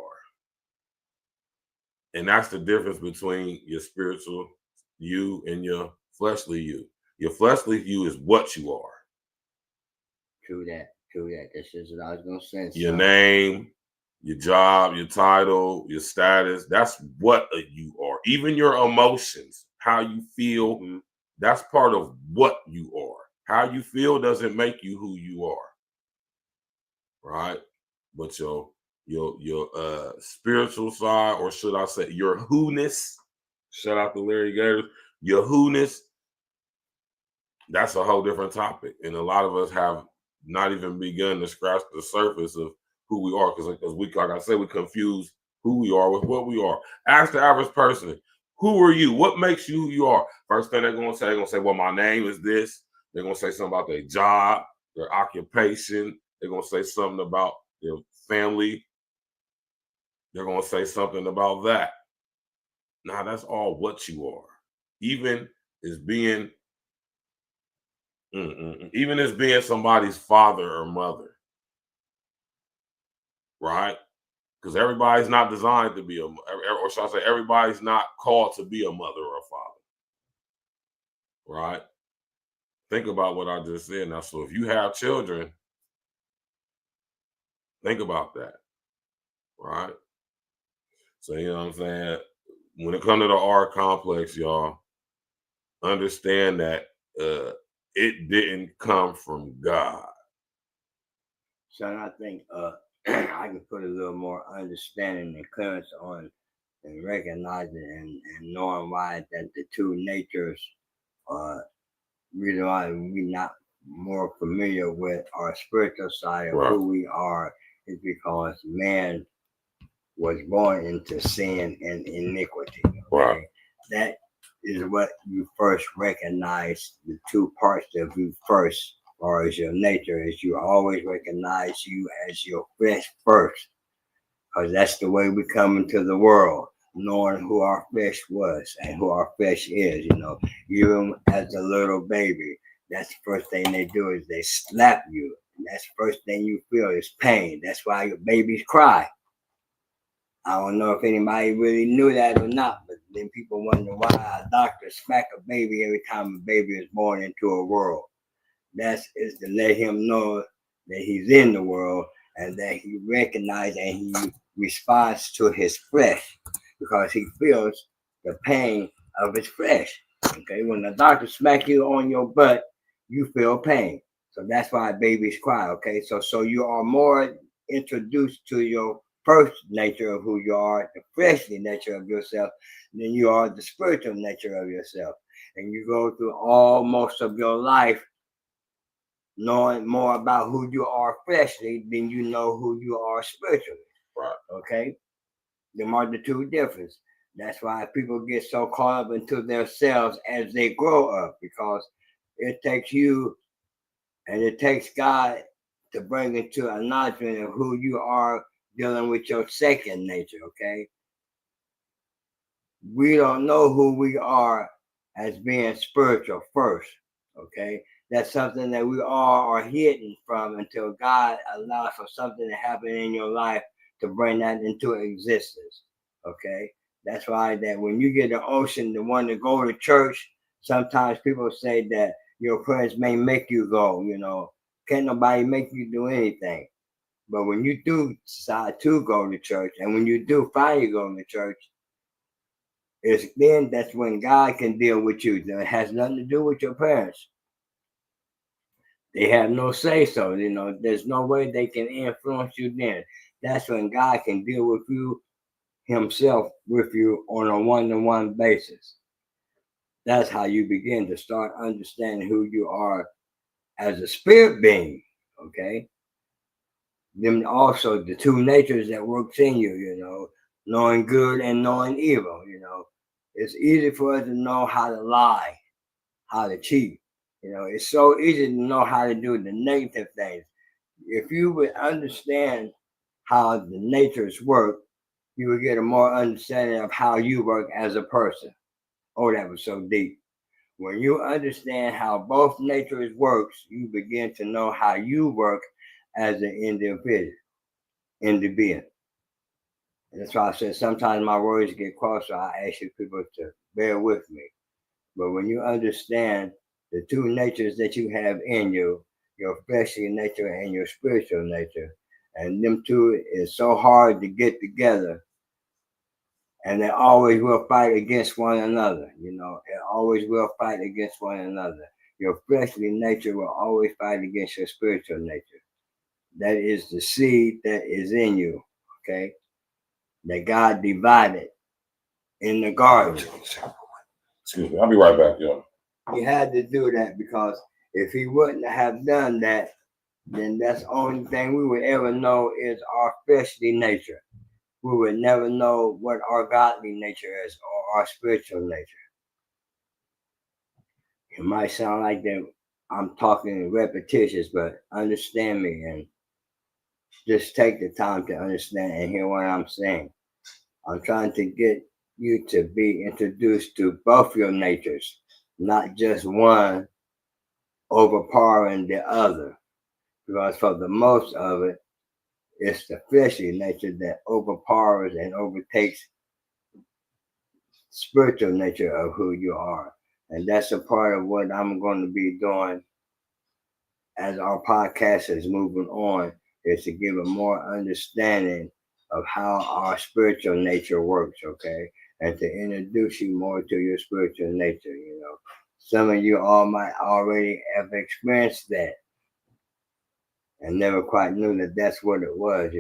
And that's the difference between your spiritual you and your fleshly you. Your fleshly you is what you are. True that. This is what I was going to say. Your name, your job, your title, your status, that's what you are. Even your emotions, how you feel, that's part of what you are. How you feel doesn't make you who you are. Right? But your spiritual side, or should I say your who-ness, shout out to Larry Gators, your who-ness, that's a whole different topic. And a lot of us have not even begun to scratch the surface of who we are, because we, like I said, we confuse who we are with what we are. Ask the average person, who are you? What makes you who you are? First thing they're going to say, well, my name is this. They're going to say something about their job, their occupation. They're going to say something about their family. They're going to say something about that. Now, that's all what you are. Even as being somebody's father or mother, right? Because everybody's not designed to be or should I say, everybody's not called to be a mother or a father, right? Think about what I just said now. So if you have children, think about that, right? So, you know what I'm saying? When it comes to the R complex, y'all, understand that it didn't come from God. So I think I can put a little more understanding and clearance on and recognizing and knowing why that the two natures really why we're not more familiar with our spiritual side of who we are is because man was born into sin and iniquity. Okay? Right. That is what you first recognize, the two parts of you first, or as your nature, is you always recognize you as your flesh first, because that's the way we come into the world, knowing who our flesh was and who our flesh is. You as a little baby, that's the first thing they do is they slap you. That's the first thing you feel is pain. That's why your babies cry. I don't know if anybody really knew that or not, but then people wonder why a doctor smack a baby every time a baby is born into a world. That is to let him know that he's in the world and that he recognizes and he responds to his flesh because he feels the pain of his flesh. Okay, when the doctor smack you on your butt, you feel pain. So that's why babies cry. Okay, so you are more introduced to your first nature of who you are, the fleshly nature of yourself, than you are the spiritual nature of yourself. And you go through all most of your life knowing more about who you are fleshly than you know who you are spiritually. Right. Okay? Them are the two differences. That's why people get so caught up into themselves as they grow up, because it takes you and it takes God to bring into acknowledgement of who you are dealing with your second nature. Okay? We don't know who we are as being spiritual first. Okay? That's something that we all are hidden from until God allows for something to happen in your life to bring that into existence. Okay? That's why that when you get an ocean to want to go to church, sometimes people say that your friends may make you go, can't nobody make you do anything. But when you do decide to go to church, and when you do finally go to church, it's then that's when God can deal with you. It has nothing to do with your parents. They have no say so. There's no way they can influence you then. That's when God can deal with you himself with you on a one-to-one basis. That's how you begin to start understanding who you are as a spirit being. Okay. Then also the two natures that works in you, knowing good and knowing evil. It's easy for us to know how to lie, how to cheat. It's so easy to know how to do the negative things. If you would understand how the natures work, you would get a more understanding of how you work as a person. Oh, that was so deep. When you understand how both natures works, you begin to know how you work as an individual. That's why I said sometimes my words get crossed, so I ask you people to bear with me. But when you understand the two natures that you have in you, your fleshly nature and your spiritual nature, and them two is so hard to get together, and they always will fight against one another. It always will fight against one another. Your fleshly nature will always fight against your spiritual nature. That is the seed that is in you, okay? That God divided in the garden. Excuse me. I'll be right back, y'all. He had to do that because if he wouldn't have done that, then that's the only thing we would ever know is our fleshly nature. We would never know what our godly nature is or our spiritual nature. It might sound like that I'm talking repetitious, but understand me and just take the time to understand and hear what I'm saying. I'm trying to get you to be introduced to both your natures, not just one overpowering the other. Because for the most of it, it's the fleshly nature that overpowers and overtakes spiritual nature of who you are. And that's a part of what I'm going to be doing as our podcast is moving on, is to give a more understanding of how our spiritual nature works, okay? And to introduce you more to your spiritual nature. Some of you all might already have experienced that and never quite knew that that's what it was,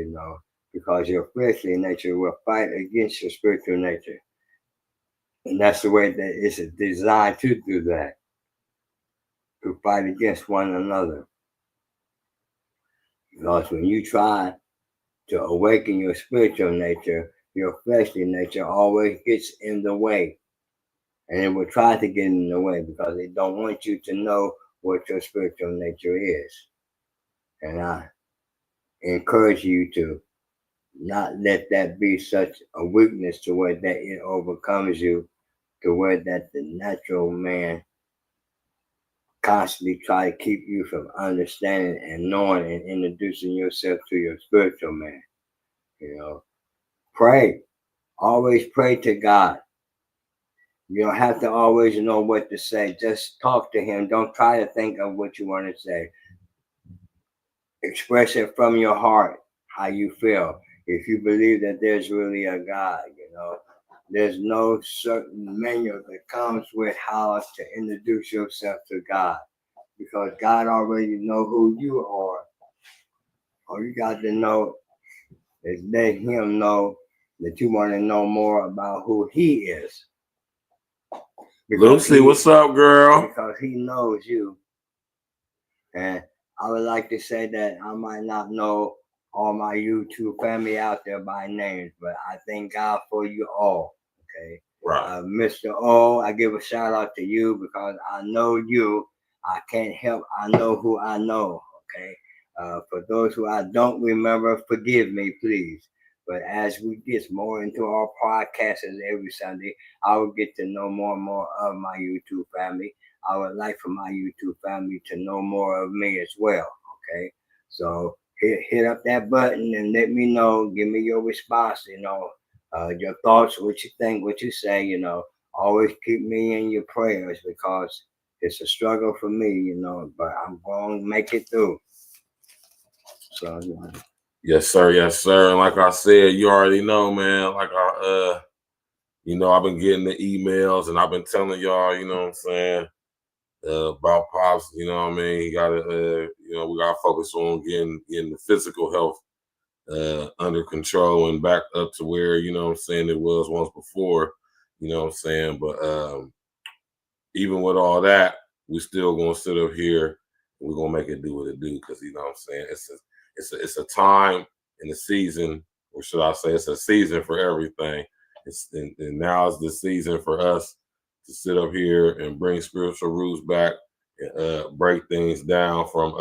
because your fleshly nature will fight against your spiritual nature. And that's the way that it's designed to do that, to fight against one another. Because when you try to awaken your spiritual nature, your fleshly nature always gets in the way. And it will try to get in the way because they don't want you to know what your spiritual nature is. And I encourage you to not let that be such a weakness to where that it overcomes you, to where that the natural man constantly try to keep you from understanding and knowing and introducing yourself to your spiritual man. You know, pray. Always pray to God. You don't have to always know what to say. Just talk to him. Don't try to think of what you want to say. Express it from your heart, how you feel. If you believe that there's really a God, there's no certain manual that comes with how to introduce yourself to God, because God already know who you are. All you got to know is let him know that you want to know more about who he is. Lucy, what's up, girl? Because he knows you. And I would like to say that I might not know all my YouTube family out there by names, but I thank God for you all. Okay. Right. Mr. O, I give a shout out to you because I know you. I can't help. I know who I know. Okay. For those who I don't remember, forgive me, please. But as we get more into our podcasts every Sunday, I will get to know more and more of my YouTube family. I would like for my YouTube family to know more of me as well. Okay. So hit up that button and let me know. Give me your response. Your thoughts, what you think, what you say. Always keep me in your prayers because it's a struggle for me. But I'm going to make it through. So. Yes, sir. Yes, sir. And like I said, you already know, man. Like I've been getting the emails and I've been telling y'all, you know what I'm saying, about Pops. You know what I mean. You gotta, we gotta focus on getting the physical health under control and back up to where what I'm saying it was once before. You know what I'm saying. But even with all that, we still gonna sit up here and we're gonna make it do what it do because what I'm saying it's a time in the season, or should I say it's a season for everything. And now is the season for us to sit up here and bring spiritual roots back and break things down from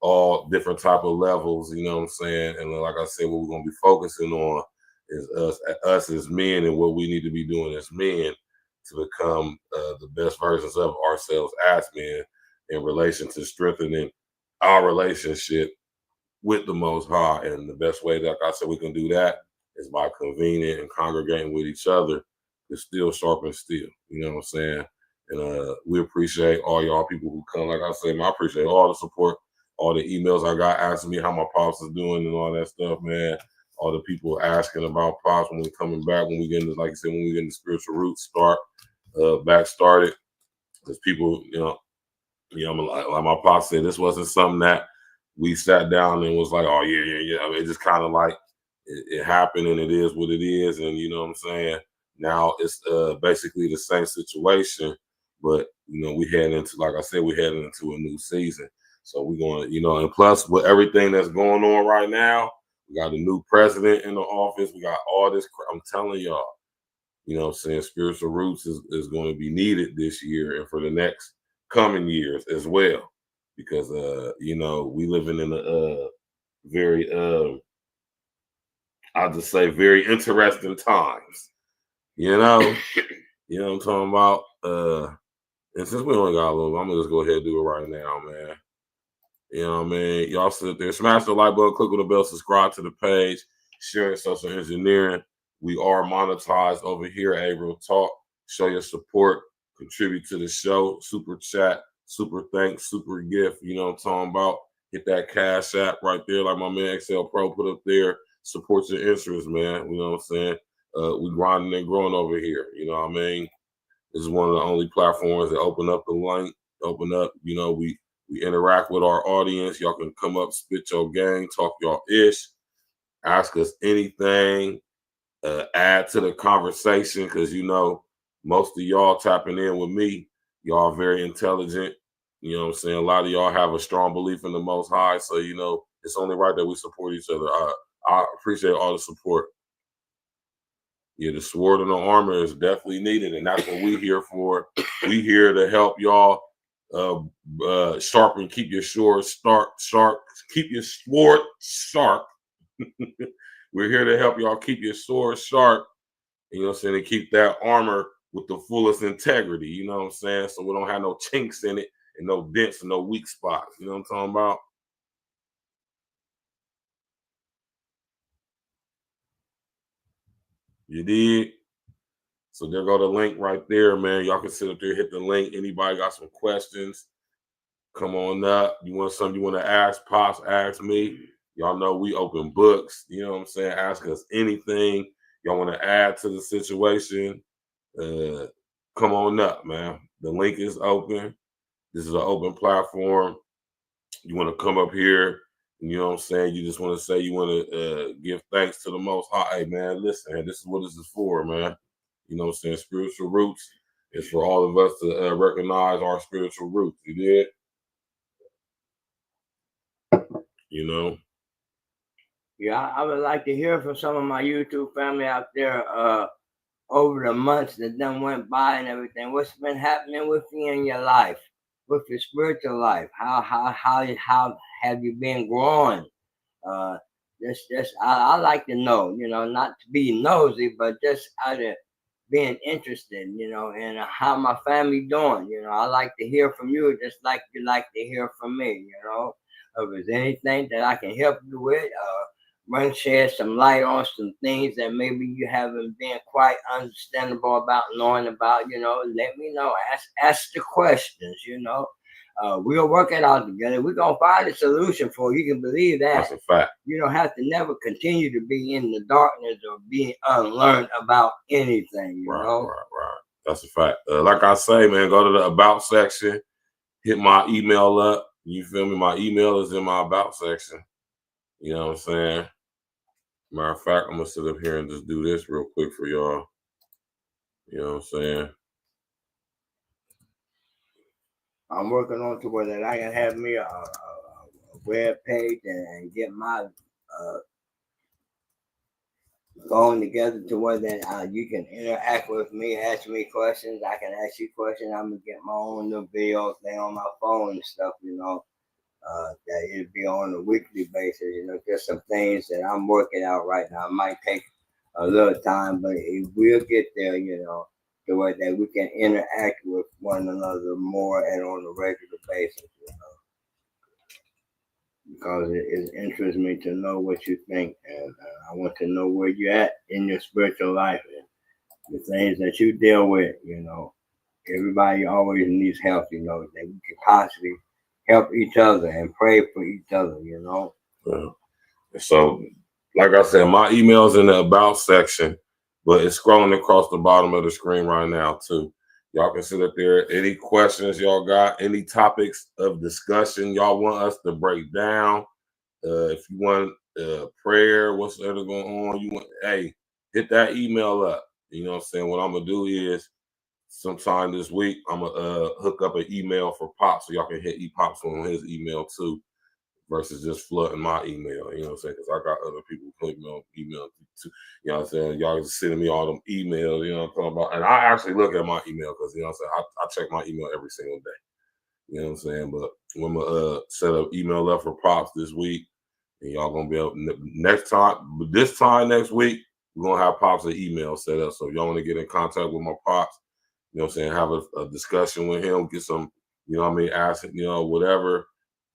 all different type of levels, you know what I'm saying? And like I said, what we're gonna be focusing on is us as men and what we need to be doing as men to become the best versions of ourselves as men in relation to strengthening our relationship with the Most High. And the best way, like I said, we can do that is by convening and congregating with each other to still sharpen steel. You know what I'm saying? And we appreciate all y'all people who come. Like I said, I appreciate all the support, all the emails I got asking me how my Pops is doing and all that stuff, man. All the people asking about Pops when we're coming back, when we get into, like I said, when we get into spiritual roots back started. Because people, like my Pops said, this wasn't something that we sat down and was like, oh yeah. I mean, it just kind of like it happened and it is what it is. And you know what I'm saying? Now it's basically the same situation, but we heading into, like I said, we heading into a new season. So we're going, and plus with everything that's going on right now, we got a new president in the office. We got all this. I'm telling y'all, you know what I'm saying, spiritual roots is going to be needed this year and for the next coming years as well. Because we living in a very I'll just say very interesting times. You know what I'm talking about? And since we only got a little, I'm gonna just go ahead and do it right now, man. You know what I mean? Y'all sit there, smash the like button, click on the bell, subscribe to the page, share it, social engineering. We are monetized over here at Real Talk. Show your support, contribute to the show, super chat, super thanks, super gift. You know what I'm talking about? Hit that cash app right there, like my man XL Pro put up there. Support your interests, man. You know what I'm saying? We grinding and growing over here. You know what I mean? This is one of the only platforms that open up the link, open up, we interact with our audience. Y'all can come up, spit your game, talk your ish, ask us anything, add to the conversation, because most of y'all tapping in with me, y'all very intelligent. You know what I'm saying? A lot of y'all have a strong belief in the Most High, so it's only right that we support each other. I appreciate all the support. Yeah, the sword and the armor is definitely needed, and that's what we're here for. We here to help y'all sharpen, keep your sword sharp, keep your sword sharp. We're here to help y'all keep your sword sharp, you know what I'm saying, and keep that armor with the fullest integrity, you know what I'm saying? So we don't have no chinks in it and no dents and no weak spots. You know what I'm talking about? You did. So there go the link right there, man. Y'all can sit up there, hit the link. Anybody got some questions? Come on up. You want something you want to ask Pops, ask me. Y'all know we open books. You know what I'm saying? Ask us anything y'all want to add to the situation. Come on up, man. The link is open. This is an open platform. You want to come up here, you know what I'm saying? You just want to say you want to give thanks to the Most High. Hey, man, listen, this is what this is for, man. You know what I'm saying? Spiritual roots is for all of us to recognize our spiritual roots. You did? You know? Yeah, I would like to hear from some of my YouTube family out there over the months that then went by and everything. What's been happening with you in your life, with your spiritual life? How have you been growing? I like to know, you know, not to be nosy, but just out of being interested, you know, and how my family doing. You know, I like to hear from you just like you like to hear from me, you know. If there's anything that I can help you with, shed some light on some things that maybe you haven't been quite understandable about, knowing about, you know, let me know. Ask the questions, you know. We'll work it out together. We're going to find a solution for you. You can believe that. That's a fact. You don't have to never continue to be in the darkness or being unlearned about anything, you know? Right. That's a fact. Like I say, man, go to the About section, hit my email up. You feel me? My email is in my About section. You know what I'm saying? Matter of fact, I'm going to sit up here and just do this real quick for y'all. You know what I'm saying? I'm working on to where that I can have me a web page and get my going together to where that you can interact with me, ask me questions. I can ask you questions. I'm gonna get my own little video thing on my phone and stuff, you know. That it'd be on a weekly basis, you know, just some things that I'm working out right now. It might take a little time, but it will get there, you know, to where that we can interact with one another more and on a regular basis, you know. Because it interests me to know what you think, and I want to know where you're at in your spiritual life and the things that you deal with. You know, everybody always needs help. You know, that we can possibly help each other and pray for each other. You know. So, like I said, my email's in the About section, but it's scrolling across the bottom of the screen right now too. Y'all can sit up there. Any questions y'all got? Any topics of discussion y'all want us to break down? If you want prayer, what's going on? You want? Hey, hit that email up. You know what I'm saying? What I'm gonna do is sometime this week I'm gonna hook up an email for Pop so y'all can hit Pops on his email too, versus just flooding my email. You know what I'm saying? Because I got other people putting me on email too. You know what I'm saying? Y'all just sending me all them emails. You know what I'm talking about? And I actually look at my email because you know what I'm saying. I check my email every single day. You know what I'm saying? But I'm gonna set up email up for Pops this week, and y'all gonna be able next time. But this time next week, we're gonna have Pops an email set up. So if y'all want to get in contact with my Pops, you know what I'm saying, have a discussion with him, get some, you know what I mean, ask, you know, whatever,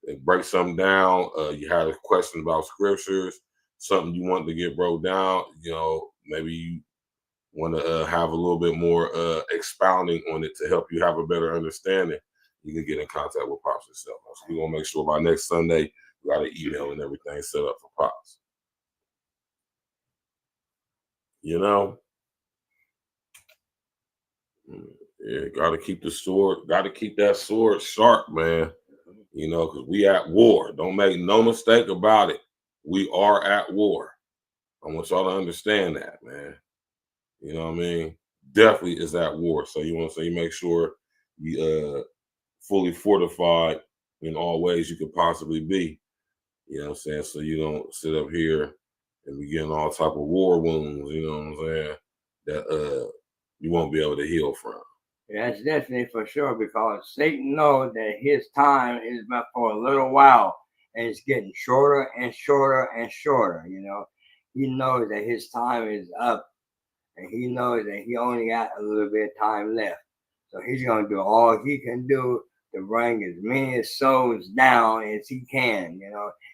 and break something down. You had a question about scriptures, something you want to get broke down, you know, maybe you want to have a little bit more expounding on it to help you have a better understanding. You can get in contact with Pops yourself. So we're gonna make sure by next Sunday we got an email and everything set up for Pops. You know? Yeah, gotta keep the sword, gotta keep that sword sharp, man. You know, because we at war. Don't make no mistake about it. We are at war. I want y'all to understand that, man. You know what I mean? Definitely is at war. So you want to say you make sure you fully fortified in all ways you could possibly be. You know what I'm saying? So you don't sit up here and be getting all type of war wounds, you know what I'm saying, that you won't be able to heal from. That's definitely for sure, because Satan knows that his time is but for a little while, and it's getting shorter and shorter and shorter. He knows that his time is up, and he knows that he only got a little bit of time left. So he's going to do all he can do to bring as many souls down as he can.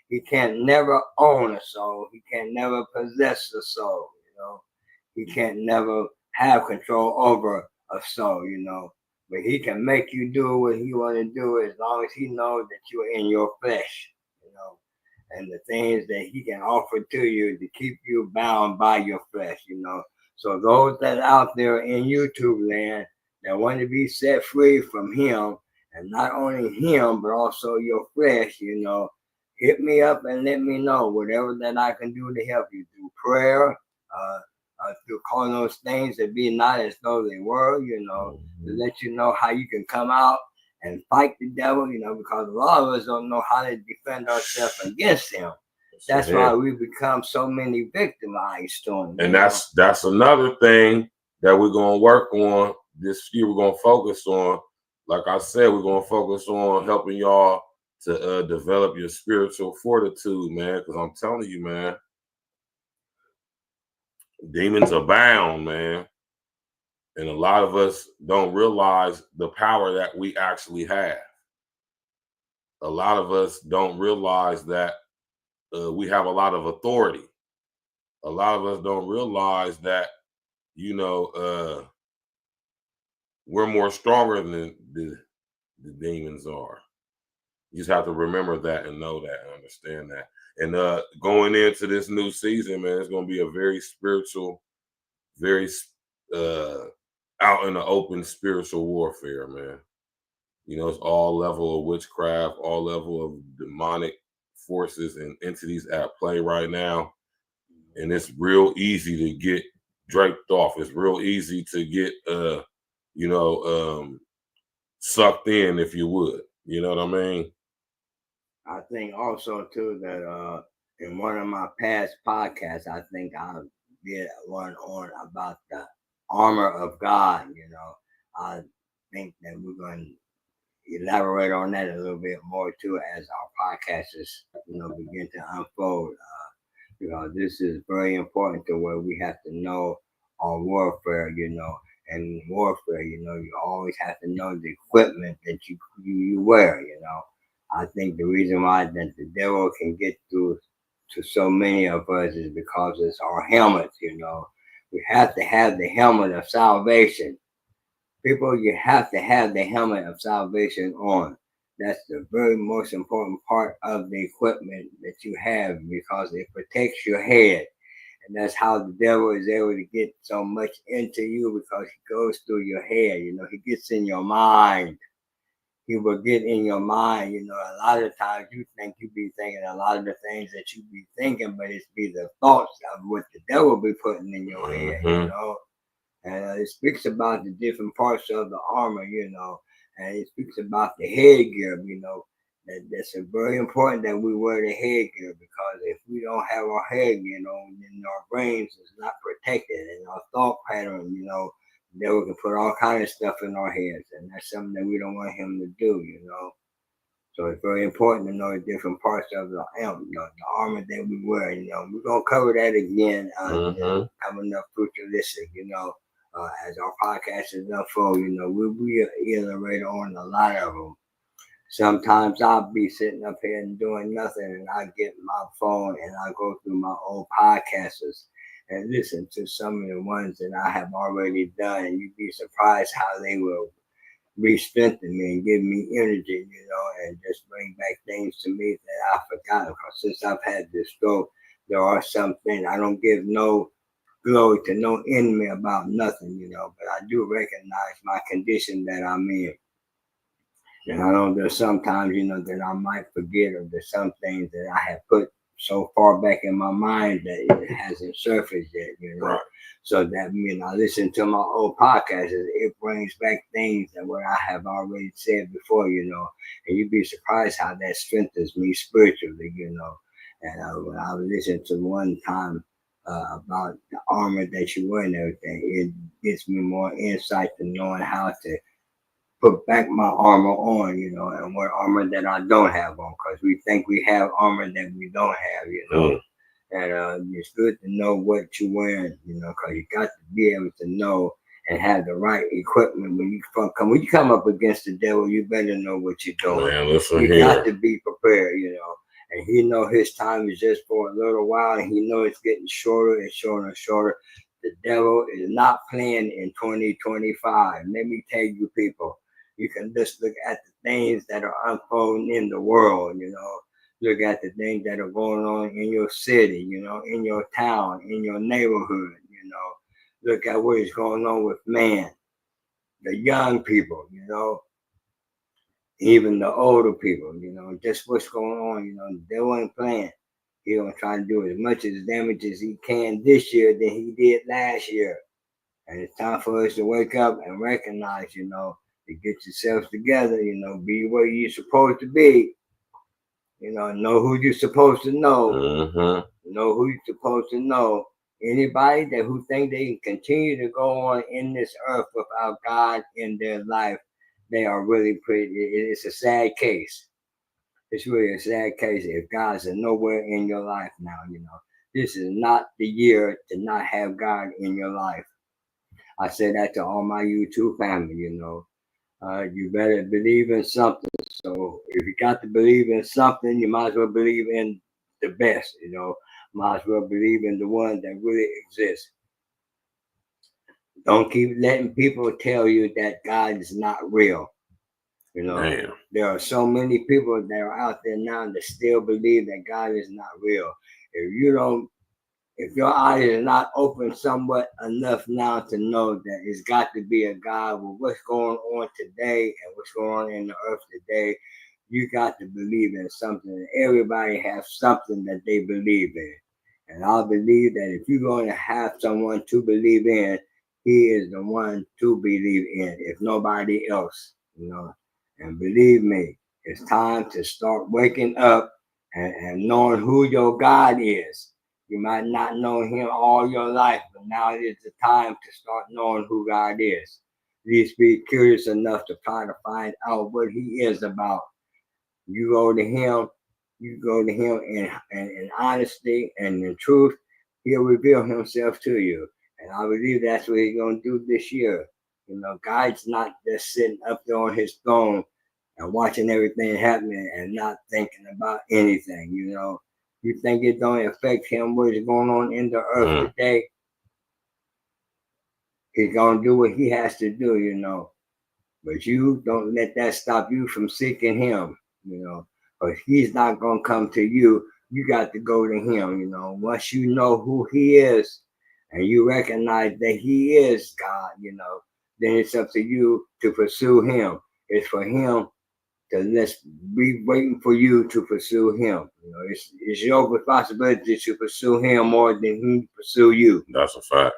He can never own a soul. He can never possess a soul. He can never have control over a soul. But he can make you do what he want to do as long as he knows that you're in your flesh. And the things that he can offer to you to keep you bound by your flesh. So those that are out there in YouTube land that want to be set free from him, and not only him, but also your flesh, hit me up and let me know whatever that I can do to help you through prayer, through calling those things that be not as though they were, to let you know how you can come out and fight the devil, because a lot of us don't know how to defend ourselves against him. That's why we become so many victimized to him. And that's another thing that we're gonna work on this year. We're gonna focus on, like I said, we're gonna focus on helping y'all to develop your spiritual fortitude, man. Because I'm telling you, man, demons abound, man. And a lot of us don't realize the power that we actually have. A lot of us don't realize that we have a lot of authority. A lot of us don't realize that, we're more stronger than the demons are. You just have to remember that and know that and understand that. And going into this new season, man, it's going to be a very spiritual, very out in the open spiritual warfare, man. It's all level of witchcraft, all level of demonic forces and entities at play right now. And it's real easy to get draped off. It's real easy to get, sucked in, if you would. You know what I mean? I think also too that in one of my past podcasts, I think I did one on about the armor of God. I think that we're going to elaborate on that a little bit more too as our podcasts, begin to unfold. This is very important to where we have to know our warfare. And in warfare, you always have to know the equipment that you wear. I think the reason why that the devil can get through to so many of us is because it's our helmets. We have to have the helmet of salvation. People, you have to have the helmet of salvation on. That's the very most important part of the equipment that you have, because it protects your head. And that's how the devil is able to get so much into you, because he goes through your head. He gets in your mind. He will get in your mind. A lot of times you think you be thinking a lot of the things that you be thinking, but it's be the thoughts of what the devil be putting in your head, And it speaks about the different parts of the armor, and it speaks about the headgear, That's very important that we wear the headgear, because if we don't have our headgear, then our brains is not protected, and our thought pattern, the devil can put all kinds of stuff in our heads, and that's something that we don't want him to do, So it's very important to know the different parts of the armor that we wear. We're gonna cover that again coming up futuristic. As our podcast is unfold, we elaborate on a lot of them. Sometimes I'll be sitting up here and doing nothing, and I get my phone and I go through my old podcasts and listen to some of the ones that I have already done, and you'd be surprised how they will re-strengthen me and give me energy, and just bring back things to me that I forgot. Because since I've had this stroke, there are some things I don't give no glory to no enemy about nothing, but I do recognize my condition that I'm in. And I know there's sometimes, that I might forget, or there's some things that I have put so far back in my mind that it hasn't surfaced yet, Right. So that I listen to my old podcasts, it brings back things that what I have already said before, and you'd be surprised how that strengthens me spiritually, And when I listened to one time about the armor that you wear and everything, it gives me more insight to knowing how to put back my armor on, and what armor that I don't have on, because we think we have armor that we don't have. And it's good to know what you're wearing, because you got to be able to know and have the right equipment when you come up against the devil. You better know what you're doing. Man, listen you here. got to be prepared, and he know his time is just for a little while, and he know it's getting shorter and shorter and shorter. The devil is not playing in 2025. Let me tell you, people, you can just look at the things that are unfolding in the world, look at the things that are going on in your city, in your town, in your neighborhood, look at what is going on with man, the young people, even the older people, just what's going on, the devil ain't playing. He gonna try to do as much as damage as he can this year than he did last year. And it's time for us to wake up and recognize, to get yourselves together, be where you're supposed to be, know who you're supposed to know, know who you're supposed to know. Anybody that who think they can continue to go on in this earth without God in their life, they are really pretty. It's a sad case. It's really a sad case if God's nowhere in your life now. This is not the year to not have God in your life. I say that to all my YouTube family. You better believe in something. So if you got to believe in something, you might as well believe in the best. Might as well believe in the one that really exists. Don't keep letting people tell you that God is not real. Man. There are so many people that are out there now that still believe that God is not real. If your eyes are not open somewhat enough now to know that it's got to be a God with what's going on today and what's going on in the earth today, you got to believe in something. Everybody has something that they believe in. And I believe that if you're going to have someone to believe in, he is the one to believe in, if nobody else, And believe me, it's time to start waking up and knowing who your God is. You might not know him all your life, but now is the time to start knowing who God is. At least be curious enough to try to find out what he is about. You go to him in honesty and in truth. He'll reveal himself to you. And I believe that's what he's going to do this year. God's not just sitting up there on his throne and watching everything happening and not thinking about anything. You think it don't affect him what is going on in the earth today? He's going to do what he has to do, But you don't let that stop you from seeking him, Because he's not going to come to you. You got to go to him, Once you know who he is and you recognize that he is God, then it's up to you to pursue him. It's for him to let's be waiting for you to pursue him. It's your responsibility to pursue him more than he pursue you. That's a fact.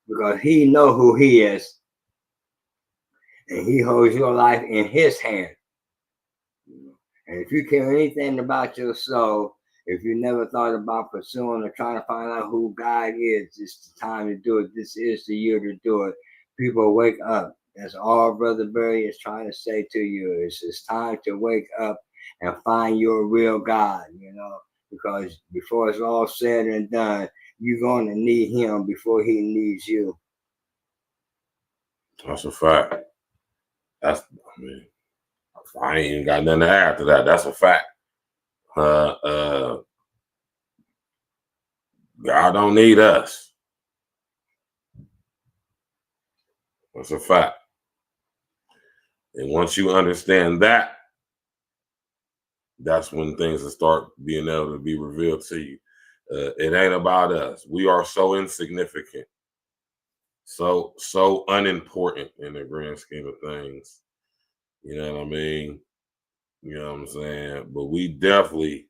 Because he know who he is, and he holds your life in his hand. And if you care anything about your soul, if you never thought about pursuing or trying to find out who God is, it's the time to do it. This is the year to do it. People, wake up. That's all Brother Barry is trying to say to you. It's time to wake up and find your real God, because before it's all said and done, you're going to need him before he needs you. That's a fact. I ain't even got nothing to add to that. That's a fact. God don't need us. That's a fact. And once you understand that, that's when things will start being able to be revealed to you. It ain't about us. We are so insignificant, so unimportant in the grand scheme of things. You know what I mean? You know what I'm saying? But we definitely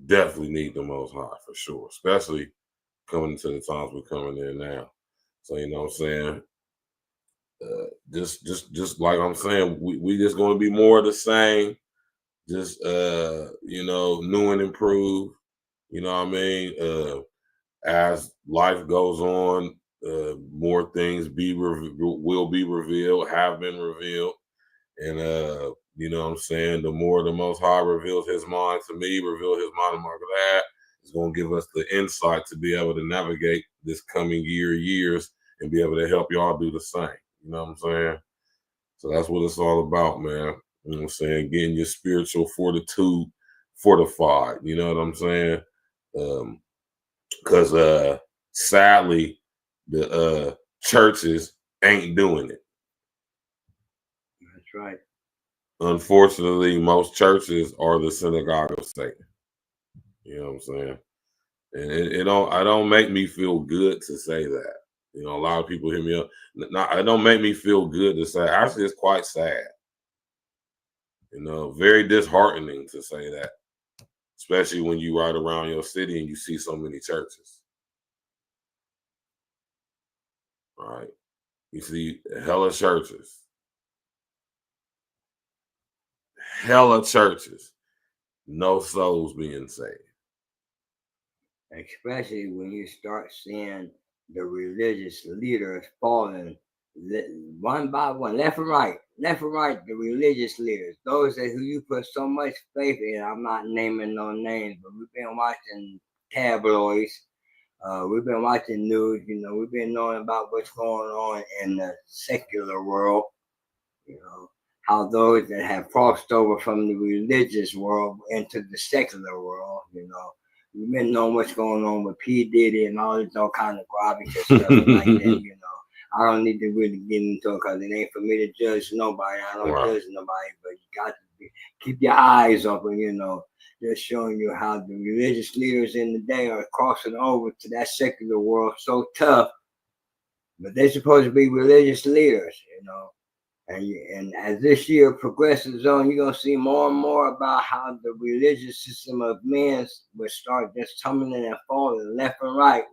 need the Most High for sure, especially coming into the times we're coming in now. So you know what I'm saying? Just like I'm saying, we just going to be more of the same. just new and improved. You know what I mean? As life goes on, more things will be revealed, have been revealed. And you know what I'm saying? The more the Most High reveals his mind to me, reveal his mind to Mark that, it's going to give us the insight to be able to navigate this coming years and be able to help y'all do the same. You know what I'm saying? So that's what it's all about, man. You know what I'm saying? Getting your spiritual fortitude fortified. You know what I'm saying? Because sadly, the churches ain't doing it. That's right. Unfortunately, most churches are the synagogue of Satan. You know what I'm saying? And it don't make me feel good to say that. You know, a lot of people hit me up. It don't make me feel good to say. Actually, it's quite sad. You know, very disheartening to say that, especially when you ride around your city and you see so many churches. Right? You see hella churches, no souls being saved. Especially when you start seeing the religious leaders falling one by one, left and right, the religious leaders, those who you put so much faith in. I'm not naming no names, but we've been watching tabloids. We've been watching news, we've been knowing about what's going on in the secular world, how those that have crossed over from the religious world into the secular world, we've been knowing what's going on with P. Diddy and all kind of garbage and stuff like that, I don't need to really get into it because it ain't for me to judge nobody. I don't judge nobody, but you got to keep your eyes open, just showing you how the religious leaders in the day are crossing over to that secular world so tough, but they're supposed to be religious leaders, And as this year progresses on, you're going to see more and more about how the religious system of men will start just tumbling and falling left and right,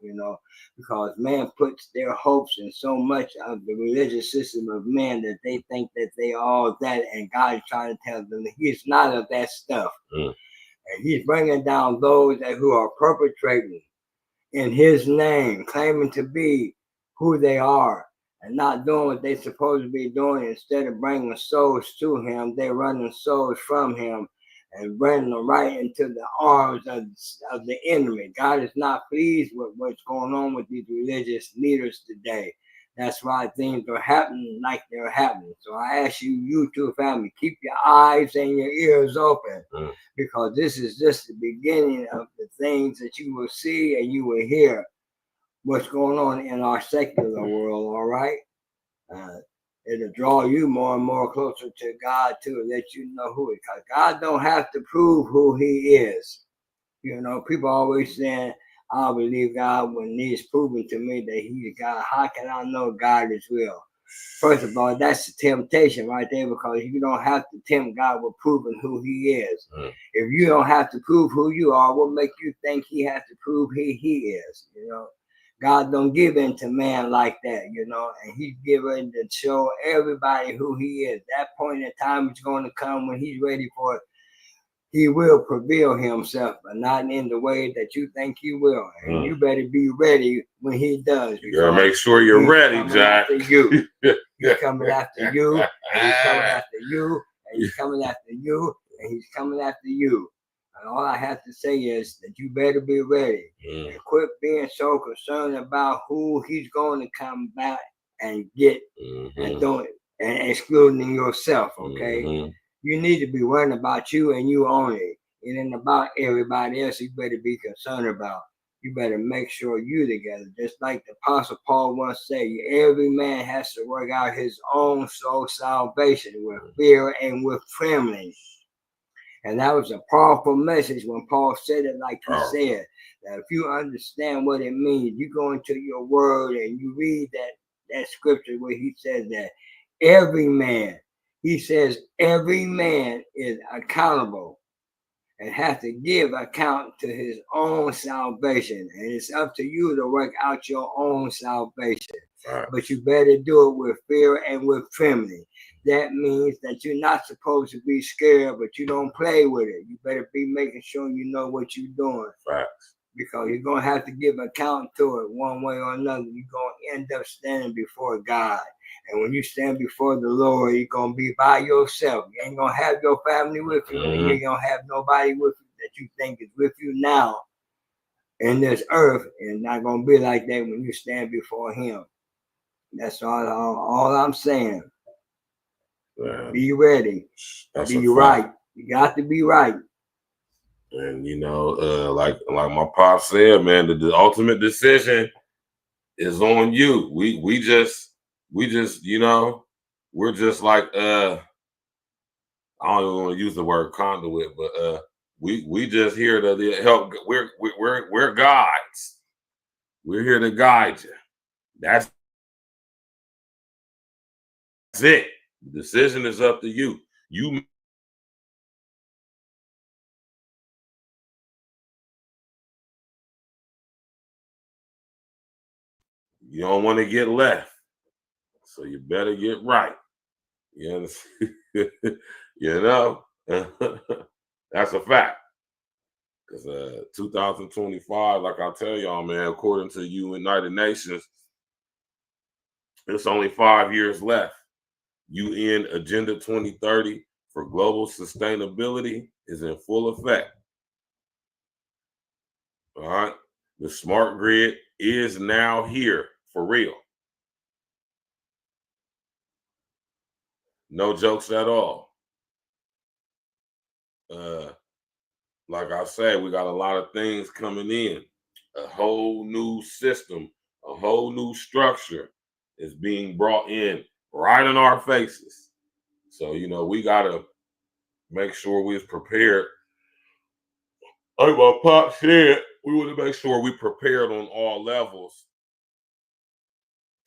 because man puts their hopes in so much of the religious system of men that they think that they are all that, and God is trying to tell them that he's not of that stuff. And he's bringing down those who are perpetrating in his name, claiming to be who they are, and not doing what they're supposed to be doing. Instead of bringing souls to him, they're running souls from him and bringing them right into the arms of the enemy. God is not pleased with what's going on with these religious leaders today. That's why things are happening like they're happening. So I ask you two family, keep your eyes and your ears open, because this is just the beginning of the things that you will see and you will hear what's going on in our secular world, all right? It'll draw you more and more closer to God to let you know who he is. Because God don't have to prove who he is. People always saying, I believe God when he's proven to me that he's God. How can I know God is real? First of all, that's a temptation right there, because you don't have to tempt God with proving who he is. If you don't have to prove who you are, what makes you think he has to prove he is? God don't give in to man like that, and he's given to show everybody who he is. That point in time is going to come when he's ready for it. He will reveal himself, but not in the way that you think he will. And you better be ready when he does. You gotta make sure you're ready, Jack. You. He's coming after you, and he's coming after you, and he's coming after you, and he's coming after you. And all I have to say is that you better be ready. And quit being so concerned about who he's going to come back and get and doing it, and excluding yourself, okay? You need to be worrying about you and you only. It ain't about everybody else you better be concerned about. You better make sure you together. Just like the Apostle Paul once said, every man has to work out his own soul salvation with fear and with trembling. And that was a powerful message when Paul said it like he said. That if you understand what it means, you go into your word and you read that scripture where he says that every man, he says every man is accountable. and has to give account to his own salvation. And it's up to you to work out your own salvation. Right. But you better do it with fear and with trembling. That means that you're not supposed to be scared, but you don't play with it. You better be making sure you know what you're doing. Right. Because you're going to have to give account to it one way or another. You're going to end up standing before God. And when you stand before the Lord, you're going to be by yourself. You ain't going to have your family with you. And you ain't going to have nobody with you that you think is with you now in this earth. And it's not going to be like that when you stand before him. That's all I'm saying. Man, be ready. That's be right. You got to be right. And you know, like my pop said, man, the ultimate decision is on you. We just, you know, we're just like I don't even want to use the word conduit, but we just here to help. We're guides. We're here to guide you. That's it. The decision is up to you. You don't want to get left, so you better get right. You understand? You know, that's a fact. Because 2025, like I tell y'all, man, according to United Nations, it's only 5 years left. UN Agenda 2030 for global sustainability is in full effect. All right. The smart grid is now here for real. No jokes at all. Like I said, we got a lot of things coming in. A whole new system, a whole new structure is being brought in right in our faces. So, you know, we got to make sure we're prepared. Like my pop said, we want to make sure we're prepared on all levels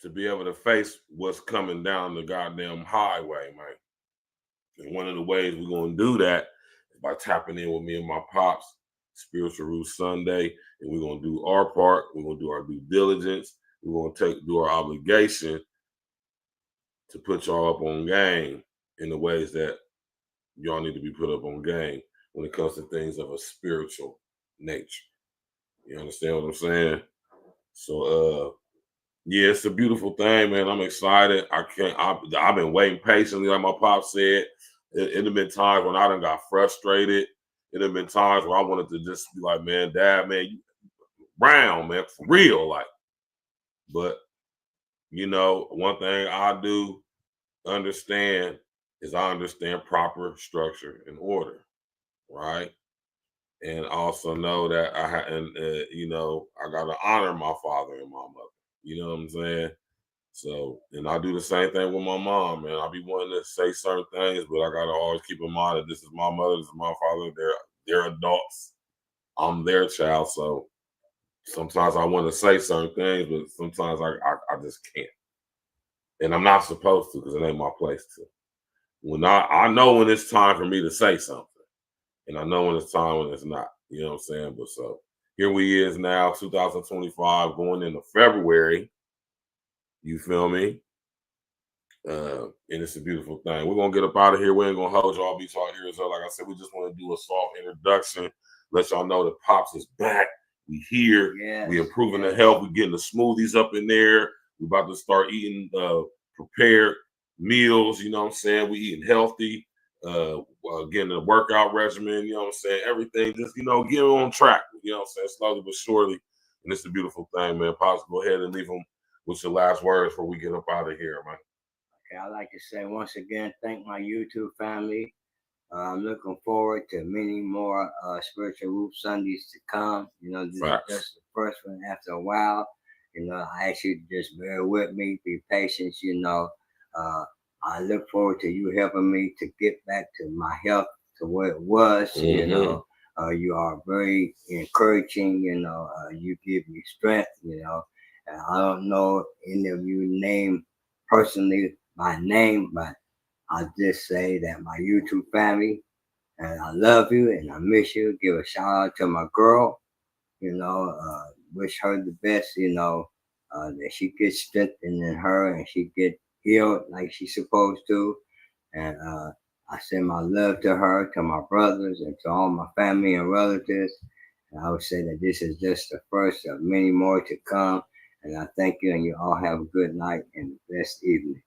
to be able to face what's coming down the goddamn highway, man. And one of the ways we're going to do that is by tapping in with me and my pops, Spiritual Roots Sunday, and we're going to do our part. We're going to do our due diligence. We're going to do our obligation to put y'all up on game in the ways that y'all need to be put up on game when it comes to things of a spiritual nature. You understand what I'm saying? So, yeah, it's a beautiful thing, man. I'm excited. I've been waiting patiently, like my pop said. It have been times when I done got frustrated. It have been times where I wanted to just be like, man, Dad, man, you round, man, for real, like. But you know, one thing I do understand is I understand proper structure and order, right? And also know that you know, I gotta honor my father and my mother. You know what I'm saying? So, and I do the same thing with my mom, man. I be wanting to say certain things, but I gotta always keep in mind that this is my mother, this is my father. They're adults. I'm their child, so sometimes I want to say certain things, but sometimes I just can't, and I'm not supposed to because it ain't my place to. When I know when it's time for me to say something, and I know when it's time when it's not. You know what I'm saying? But so here we is now, 2025, going into February. You feel me? And it's a beautiful thing. We're gonna get up out of here. We ain't gonna hold y'all be talking here. So, like I said, we just want to do a soft introduction. Let y'all know that Pops is back. We here. Yes. We improving the health. We getting the smoothies up in there. We about to start eating prepared meals. You know what I'm saying? We eating healthy. Getting a workout regimen. You know what I'm saying? Everything just, you know, get on track. You know what I'm saying? Slowly but surely. And it's a beautiful thing, man. Pops, go ahead and leave them with your last words before we get up out of here, man. I'd like to say once again, thank my YouTube family. I'm looking forward to many more Spiritual Roots Sundays to come. You know, this is just the first one after a while. You know, I ask you to just bear with me, be patient. You know, I look forward to you helping me to get back to my health to where it was. Mm-hmm. You know, you are very encouraging. You know, you give me strength. You know, and I don't know any of you name personally my name, but I'll just say that my YouTube family, And I love you and I miss you. Give a shout out to my girl. Wish her the best. That she gets strengthened in her and she get healed like she's supposed to. And I send my love to her, to my brothers, and to all my family and relatives. And I would say that this is just the first of many more to come. And I thank you, and you all have a good night and the best evening.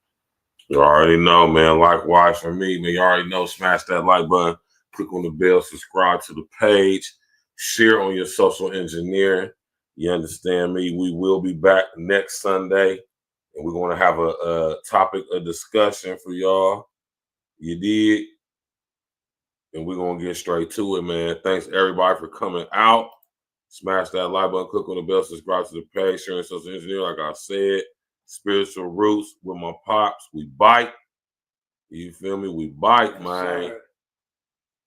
You already know, man. Likewise for me, man. You already know, smash that like button, click on the bell, subscribe to the page, share on your social engineering. You understand me? We will be back next Sunday, and we're going to have a topic of discussion for y'all. You did? And we're going to get straight to it, man. Thanks, everybody, for coming out. Smash that like button, click on the bell, subscribe to the page, share on social engineering, like I said. Spiritual Roots with my pops. We bite. You feel me? We bite, man.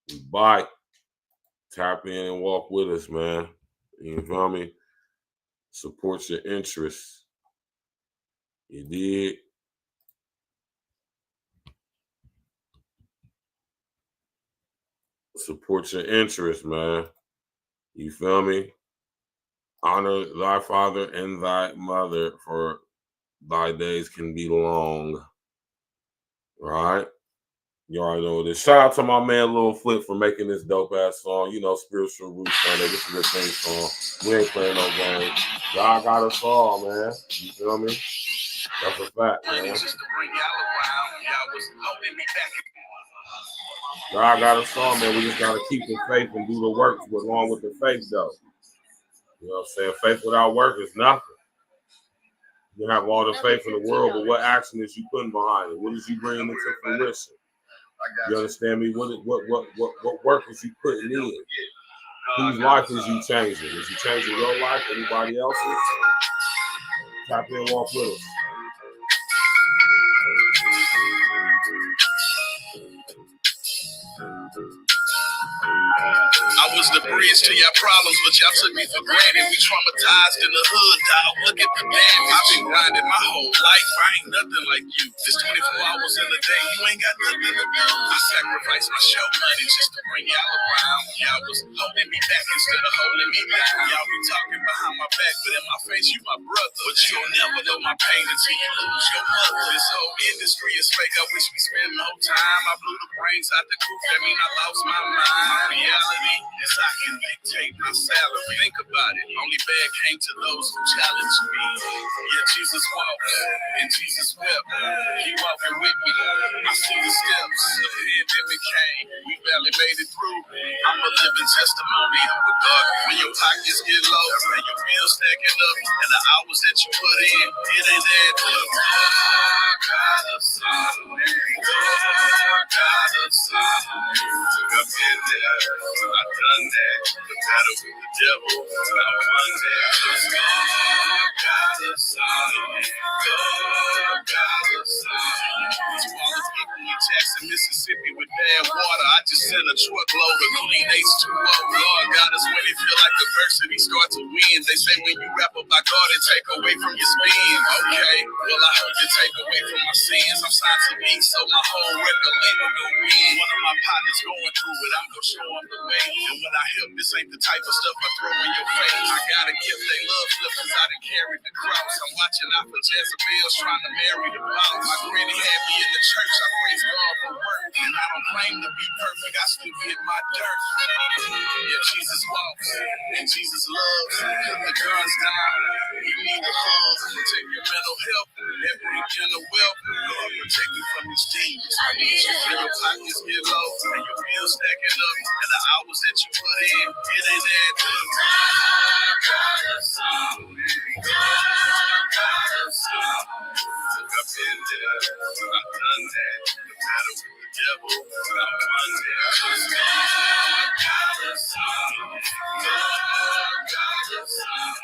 We bite. Tap in and walk with us, man. You feel me? Support your interests. You did? Support your interests, man. You feel me? Honor thy father and thy mother, for thy days can be long. Right? You already know this. Shout out to my man Lil Flip for making this dope ass song. You know, Spiritual Roots Sunday. This is a thing song. We ain't playing no games. God got us all, man. You feel me? That's a fact, man. God got us all, man. We just gotta keep the faith and do the work along with the faith, though. You know what I'm saying? Faith without work is nothing. You have all the faith in the world, but what action is you putting behind it? What is you bringing into fruition? You understand me? What work is you putting in? Whose life is you changing? Is you changing your life? Anybody else's? Tap in, walk with us. I was the bridge to your problems, but y'all took me for granted. We traumatized in the hood, dog. Look at the damage. I've been grinding my whole life. I ain't nothing like you. There's 24 hours in a day. You ain't got nothing to do. I sacrificed my show money just to bring y'all around. Y'all was holding me back instead of holding me down. Y'all be talking behind my back, but in my face, you my brother. But you'll never know my pain until you lose your mother. This whole industry is fake. I wish we spent more time. I blew the brains out the coop. That mean I lost my mind. My reality is I can dictate my salary. Think about it. Only bad came to those who challenged me. Yeah, Jesus walked and Jesus wept. He walking with me. I see the steps. The pandemic came. We barely made it through. I'm a living testimony of a God. When your pockets get low and your bills stacking up, and the hours that you put in, it ain't adding up. God got us all. God got us all. I've been there. I've done that. The battle with the devil. I won that. God got us all. God got us all. To all the people in Jackson, Mississippi with bad water, I just sent a truckload of clean H2O. Lord got us when it feel like adversity start to win. They say when you rap about God, it take away from your spin. Okay, well I hope it take away from my sins. I'm signed to me, so my whole record label go win. One of my partners going through it, I'm gonna show them the way. And when I help, this ain't the type of stuff I throw in your face. I got a gift they love flippers, I done carried the cross. I'm watching out for Jezebels trying to marry the boss. My granny had me in the church, I praise God for work. And I don't claim to be perfect, I still get my dirt. Yeah, Jesus walks, and Jesus loves. Put the guns down, you need a hug. Protect your mental health, every inner wealth. Lord, protect me from these demons. I need you when your pockets get low, and your bills stacking up, and the hours that you put in, it ain't adding up. God got us all. God got us all. I've been there, I've done that. The battle with the devil, I won that. God got us all. God got us all.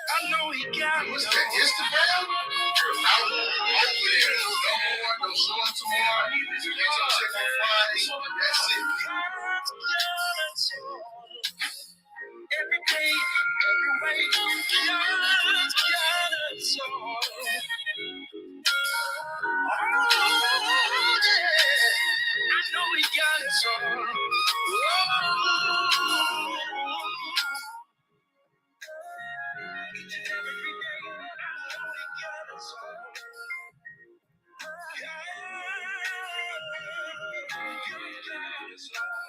I know he got us. What's that, Instagram? I will over there. No more, no showing tomorrow. You get your check on Friday. That's it. Every day, every way, God got us all. Oh, yeah. Yeah,